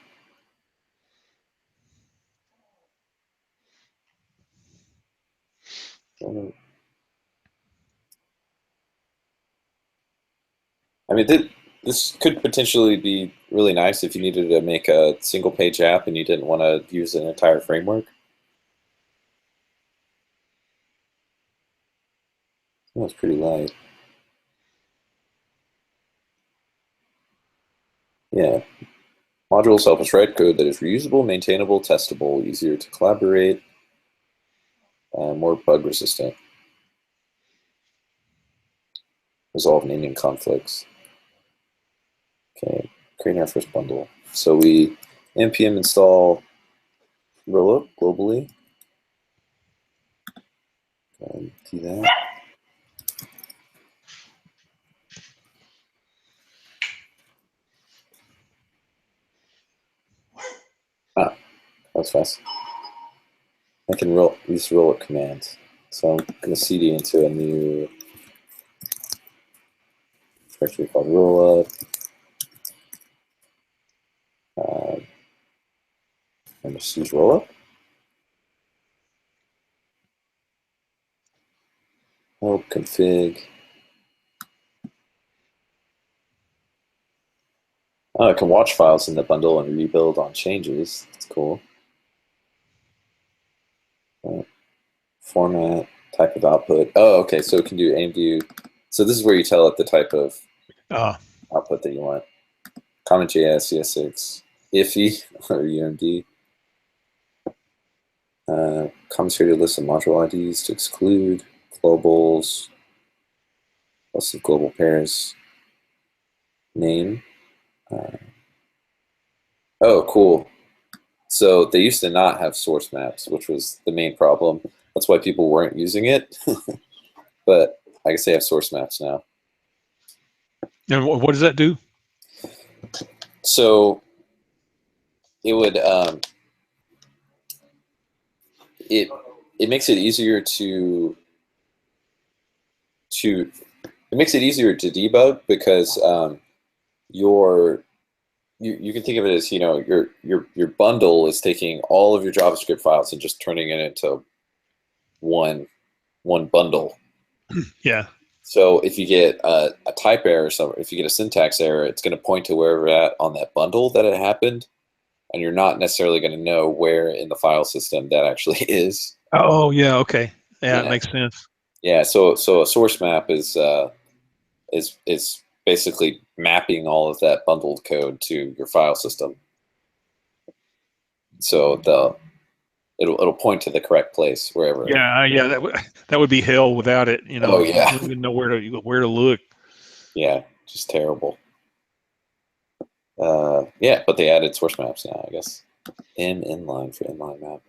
I mean, this could potentially be really nice if you needed to make a single page app and you didn't want to use an entire framework. That's pretty light. Yeah. Modules help us write code that is reusable, maintainable, testable, easier to collaborate, more bug resistant. Resolve naming conflicts. Okay, creating our first bundle. So we npm install Rollup globally. Do that. Ah, that's fast. I can use Rollup commands. So I'm going to cd into a new directory called Rollup. And just use Rollup. Help config. Oh, I can watch files in the bundle and rebuild on changes. That's cool. Format, type of output. Oh, okay. So it can do AIM. So this is where you tell it the type of output that you want. Comment.js, CS6, IFI or UMD. Comments list of module IDs to exclude, globals, list of global pairs, name. Oh, cool. So they used to not have source maps, which was the main problem. That's why people weren't using it. But I guess they have source maps now. And what does that do? So it would it makes it easier to debug because you can think of it as your bundle is taking all of your JavaScript files and just turning it into one bundle. Yeah. So if you get a type error or something, if you get a syntax error, it's going to point to wherever at on that bundle that it happened, and you're not necessarily going to know where in the file system that actually is. Oh, yeah. Okay. Yeah, it makes sense. Yeah. So a source map is basically mapping all of that bundled code to your file system. So it'll point to the correct place wherever. Yeah, yeah. That would be hell without it. Oh yeah. You don't even know where to look. Yeah, just terrible. Yeah, but they added source maps now, I guess. Inline for inline map.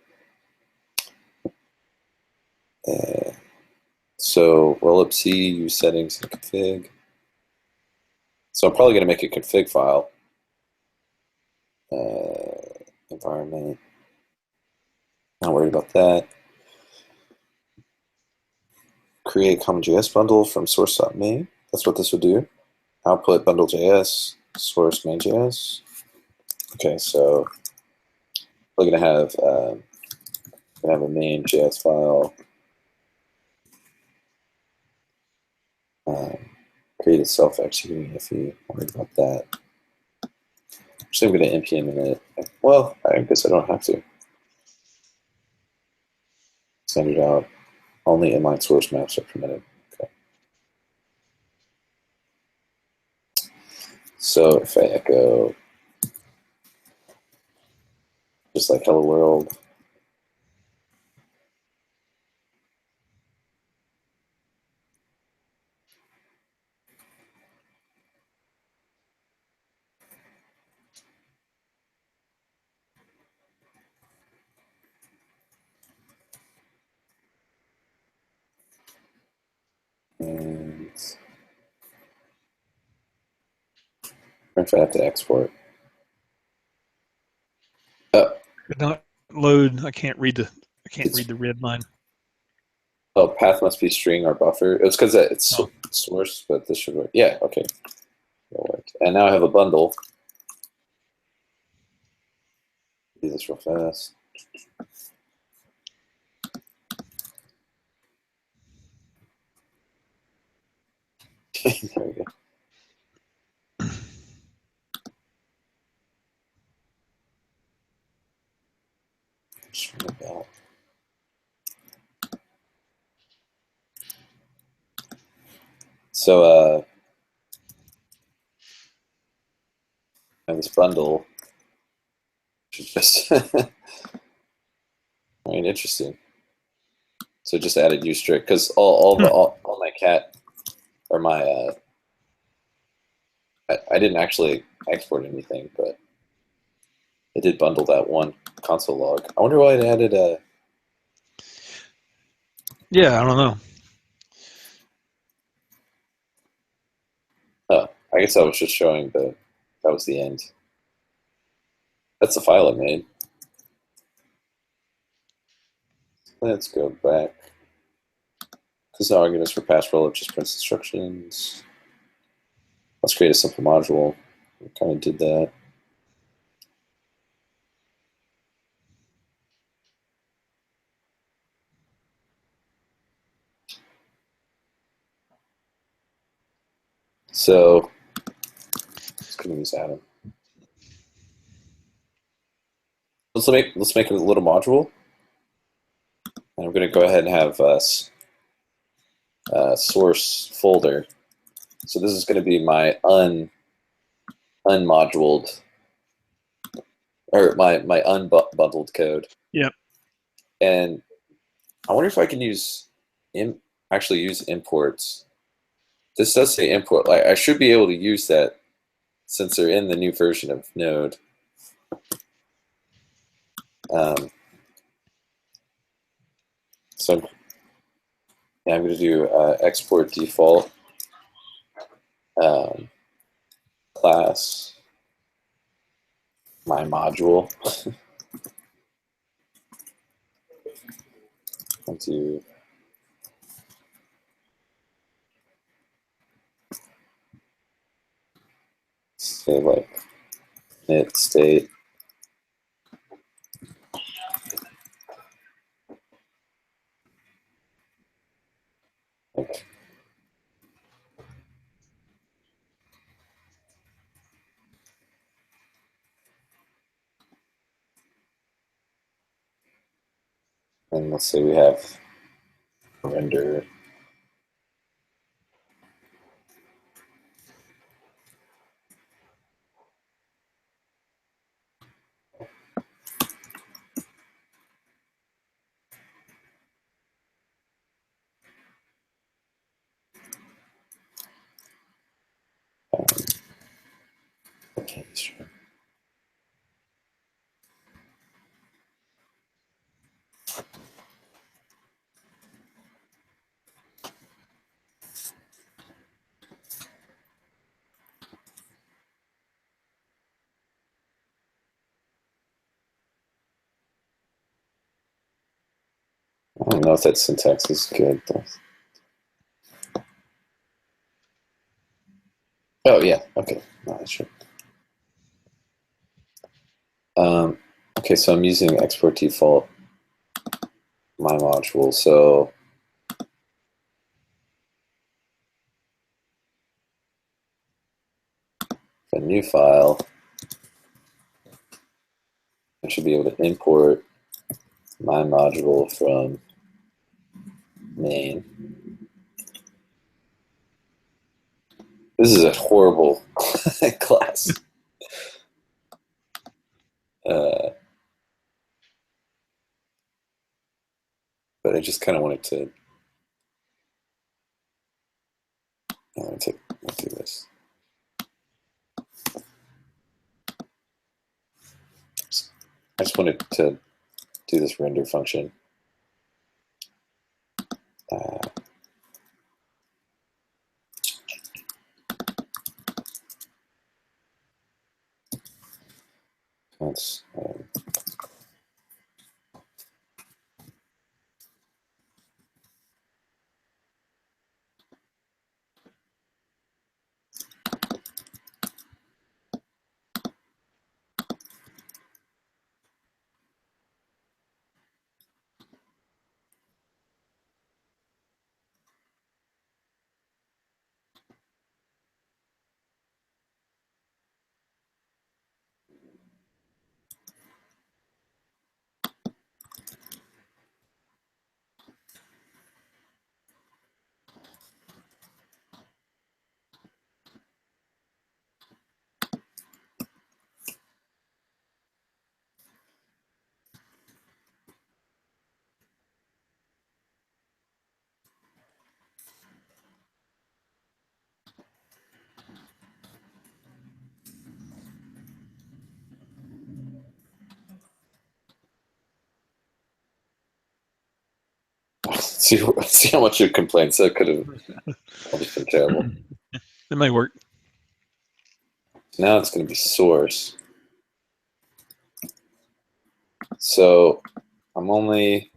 So rollup C, use settings and config. So I'm probably going to make a config file. Environment. Not worried about that. Create common JS bundle from source.main. That's what this would do. Output bundle.js, source main.js. Okay, so we're going to have a main.js file. Create a self-executing if you worried about that. Actually, I'm going to npm in it. Well, I guess I don't have to. Send it out. Only inline source maps are permitted. Okay. So if I echo, just like hello world, and if I have to export. Could not load. I can't read the red line. Oh, path must be string or buffer. It's because it's source, but this should work. Yeah, okay. That'll work. And now I have a bundle. Do this real fast. There we go. So I have this bundle, which is just right, interesting. So just added ustrict because all my cat or my I didn't actually export anything, but it did bundle that one console log. I wonder why it added a. Yeah, I don't know. Oh, I guess I was just showing that was the end. That's the file I made. Let's go back. Because no arguments for pass rollup, just prints instructions. Let's create a simple module. We kind of did that. So let's go use Atom. Let's make a little module. And I'm going to go ahead and have source folder. So this is going to be my unmoduled or my unbundled code. Yep. And I wonder if I can actually use imports. This does say import. Like I should be able to use that since they're in the new version of Node. So I'm going to do export default class my module. I'll do say like init state. Okay. And let's say we have render. Okay, sure. I don't know if that syntax is good though. Oh yeah, okay. No, that's true. Okay, so I'm using export default my module. So a new file, I should be able to import my module from main. This is a horrible class. But I just kind of wanted to. Let's do this. I just wanted to do this render function. Let's See how much it complains. That could have all just been terrible. It may work. Now it's going to be source. So I'm only.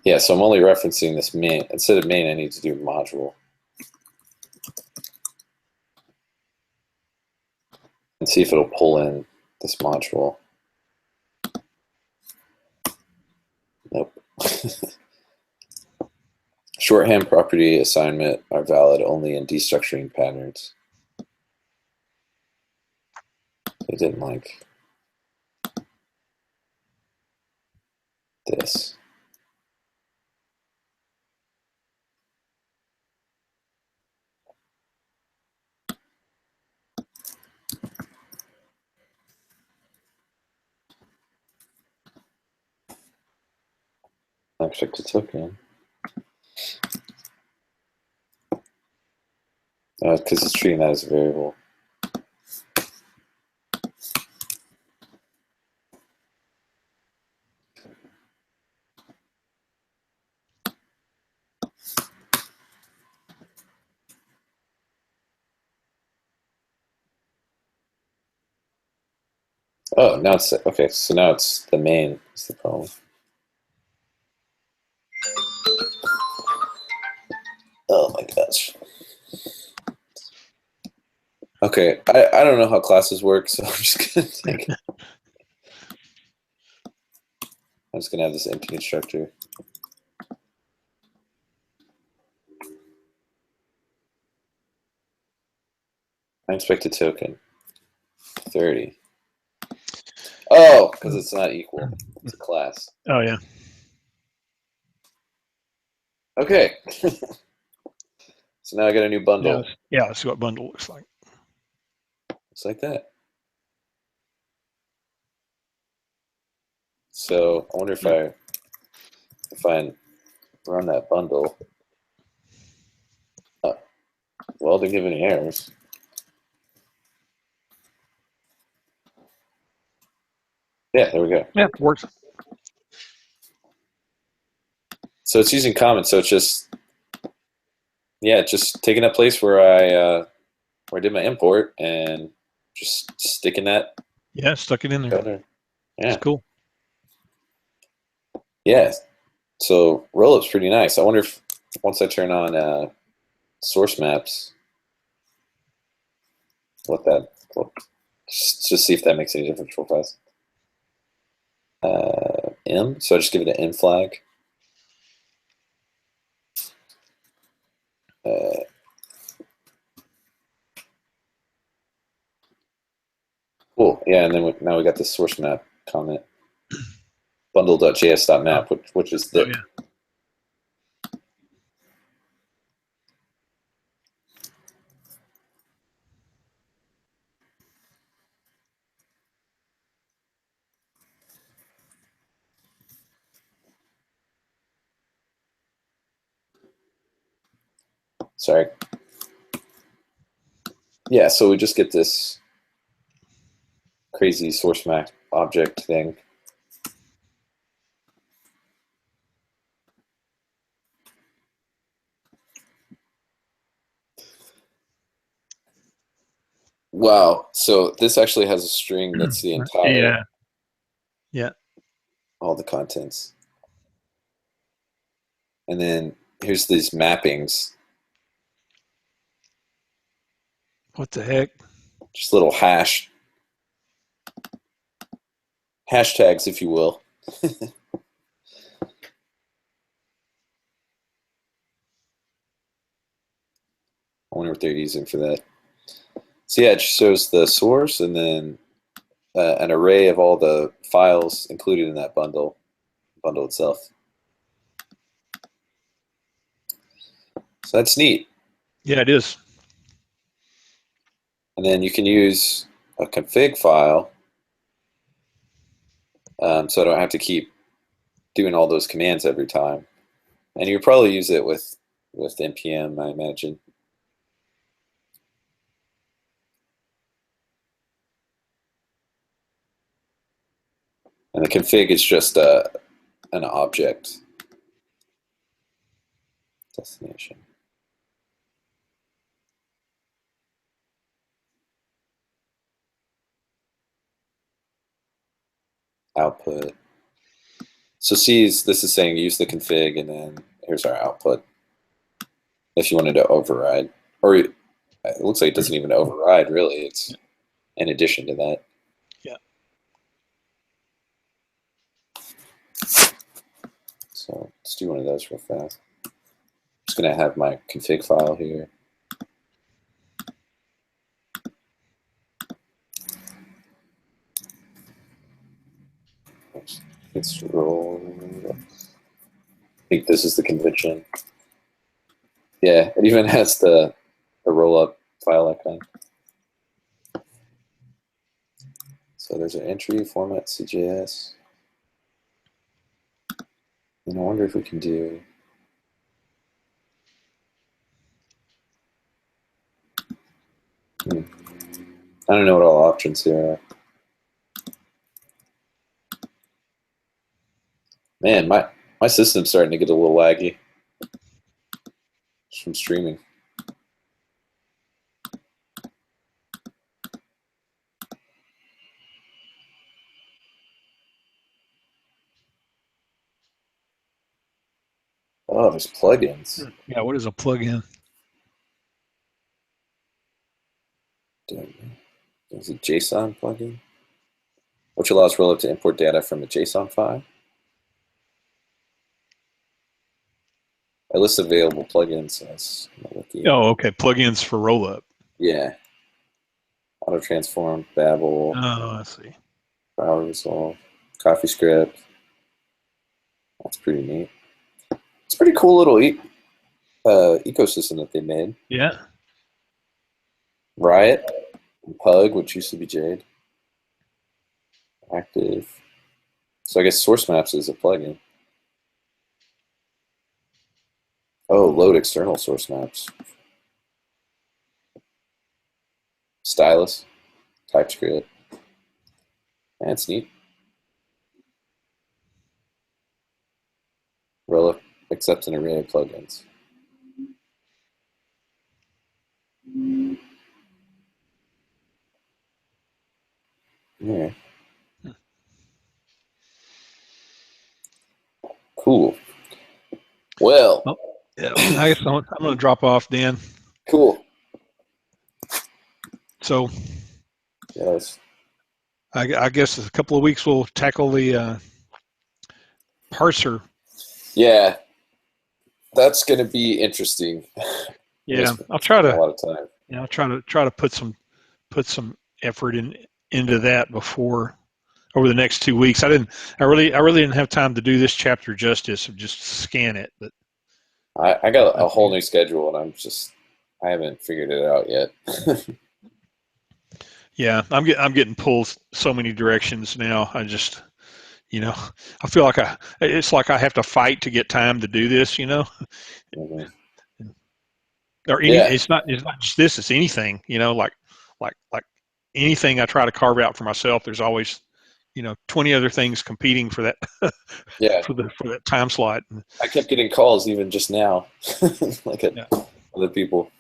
Yeah, so I'm only referencing this main. Instead of main, I need to do module. And see if it'll pull in this module. Nope. Shorthand property assignment are valid only in destructuring patterns. They didn't like this. Unexpected token. Because it's treating that as a variable. Oh, now it's okay. So now it's the main is the problem. Oh my gosh. Okay, I don't know how classes work, so I'm just gonna take. I'm just gonna have this empty constructor. Unexpected token. 30. Oh, because it's not equal. It's a class. Oh yeah. Okay. So now I got a new bundle. Yeah, let's see what bundle looks like. Looks like that. So I wonder if I run that bundle. Well, didn't give any errors. Yeah, there we go. Yeah, it works. So it's using comments. So it's just, yeah, just taking that place where I did my import and just sticking that. Yeah, stuck it in there. Coder. Yeah, it's cool. Yeah. So Rollup's pretty nice. I wonder if once I turn on source maps, just see if that makes any difference real fast. M. So I just give it an M flag. Cool. Yeah, and then now we got this source map comment. Bundle.js.map, which is the. Oh, yeah. Sorry. Yeah, so we just get this crazy source map object thing. Wow. So this actually has a string that's the entire. Yeah. All the contents. And then here's these mappings. What the heck? Just little hashtags, if you will. I wonder what they're using for that. So yeah, it just shows the source and then an array of all the files included in that bundle itself. So that's neat. Yeah, it is. And then you can use a config file, so I don't have to keep doing all those commands every time. And you probably use it with npm, I imagine. And the config is just an object destination. Output. So this is saying use the config, and then here's our output. If you wanted to override, or it looks like it doesn't even override, really. It's in addition to that. Yeah. So let's do one of those real fast. I'm just going to have my config file here. It's Rollup. I think this is the convention. Yeah, it even has the Rollup file icon. So there's an entry format CJS. And I wonder if we can do. I don't know what all options here are. Man, my system's starting to get a little laggy just from streaming. Oh, there's plugins. Yeah, what is a plugin? Is it JSON plugin? Which allows Rollup to import data from a JSON file. A list of available plugins. Oh, okay. Plugins for Rollup. Yeah. Auto transform, Babel. Oh, I see. File resolve, CoffeeScript. That's pretty neat. It's a pretty cool little ecosystem that they made. Yeah. Riot, Pug, which used to be Jade. Active. So I guess source maps is a plugin. Oh, load external source maps. Stylus, TypeScript. That's neat. Rollup accepts an array of plugins. Yeah. Cool. Well. Oh, yeah. I guess I'm going to drop off, Dan. Cool. So. Yes. I guess in a couple of weeks we'll tackle the parser. Yeah, that's going to be interesting. Yeah, I'll try to. A lot of time. Yeah, I'll try to put some effort into that over the next 2 weeks. I really didn't have time to do this chapter justice of just scan it, but I got a whole new schedule, and I haven't figured it out yet. Yeah, I'm getting pulled so many directions now. I just, I feel like it's like I have to fight to get time to do this, Mm-hmm. Or it's not just this, it's anything, like anything I try to carve out for myself, there's always, 20 other things competing for that for that time slot. I kept getting calls even just now, like other people.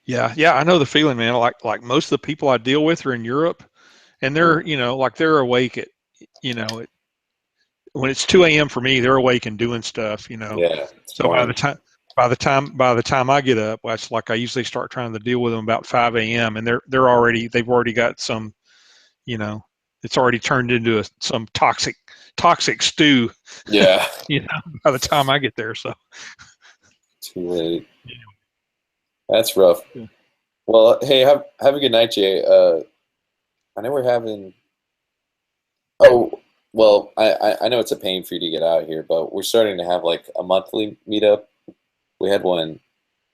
Yeah, I know the feeling, man. Like most of the people I deal with are in Europe, and they're they're awake at when it's 2 a.m. for me, they're awake and doing stuff. Yeah. So by the time I get up, it's like I usually start trying to deal with them about 5 a.m. and they've already got some, it's already turned into some toxic stew. Yeah. By the time I get there, so too late. That's rough. Yeah. Well, hey, have a good night, Jay. I know we're having. Oh, well, I know it's a pain for you to get out here, but we're starting to have like a monthly meetup. We had one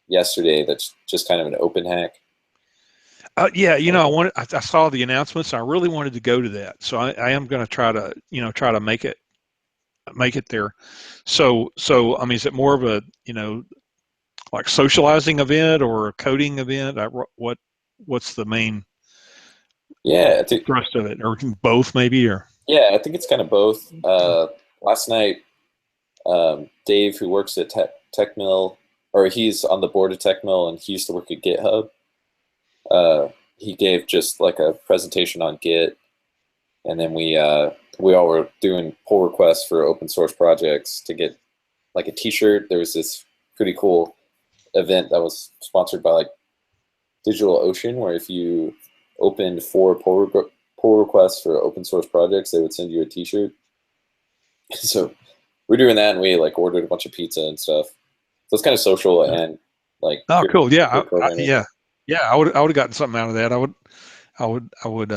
yesterday that's just kind of an open hack. Yeah, I saw the announcements. I really wanted to go to that, so I am going to try to make it there. So I mean, is it more of a like socializing event or a coding event? What's the main I think thrust of it, or both maybe, or Yeah, I think it's kind of both. Last night, Dave, who works at TechMill, or he's on the board of TechMill, and he used to work at GitHub. He gave just like a presentation on Git, and then we all were doing pull requests for open source projects to get like a T-shirt. There was this pretty cool event that was sponsored by like DigitalOcean, where if you opened 4 pull requests for open source projects, they would send you a T-shirt. So we're doing that, and we like ordered a bunch of pizza and stuff. So it's kind of social and like. Oh, cool. Yeah, yeah. I would have gotten something out of that. I would.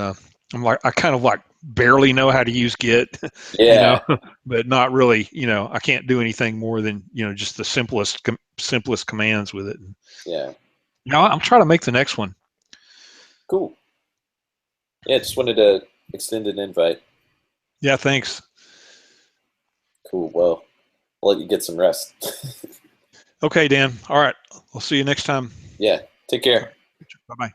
I'm like, I kind of like barely know how to use Git, Yeah. but not really. I can't do anything more than just the simplest commands with it. Yeah. I'm trying to make the next one. Cool. Yeah, just wanted to extend an invite. Yeah, thanks. Cool. Well, I'll let you get some rest. Okay, Dan. All right. We'll see you next time. Yeah. Take care. Bye-bye.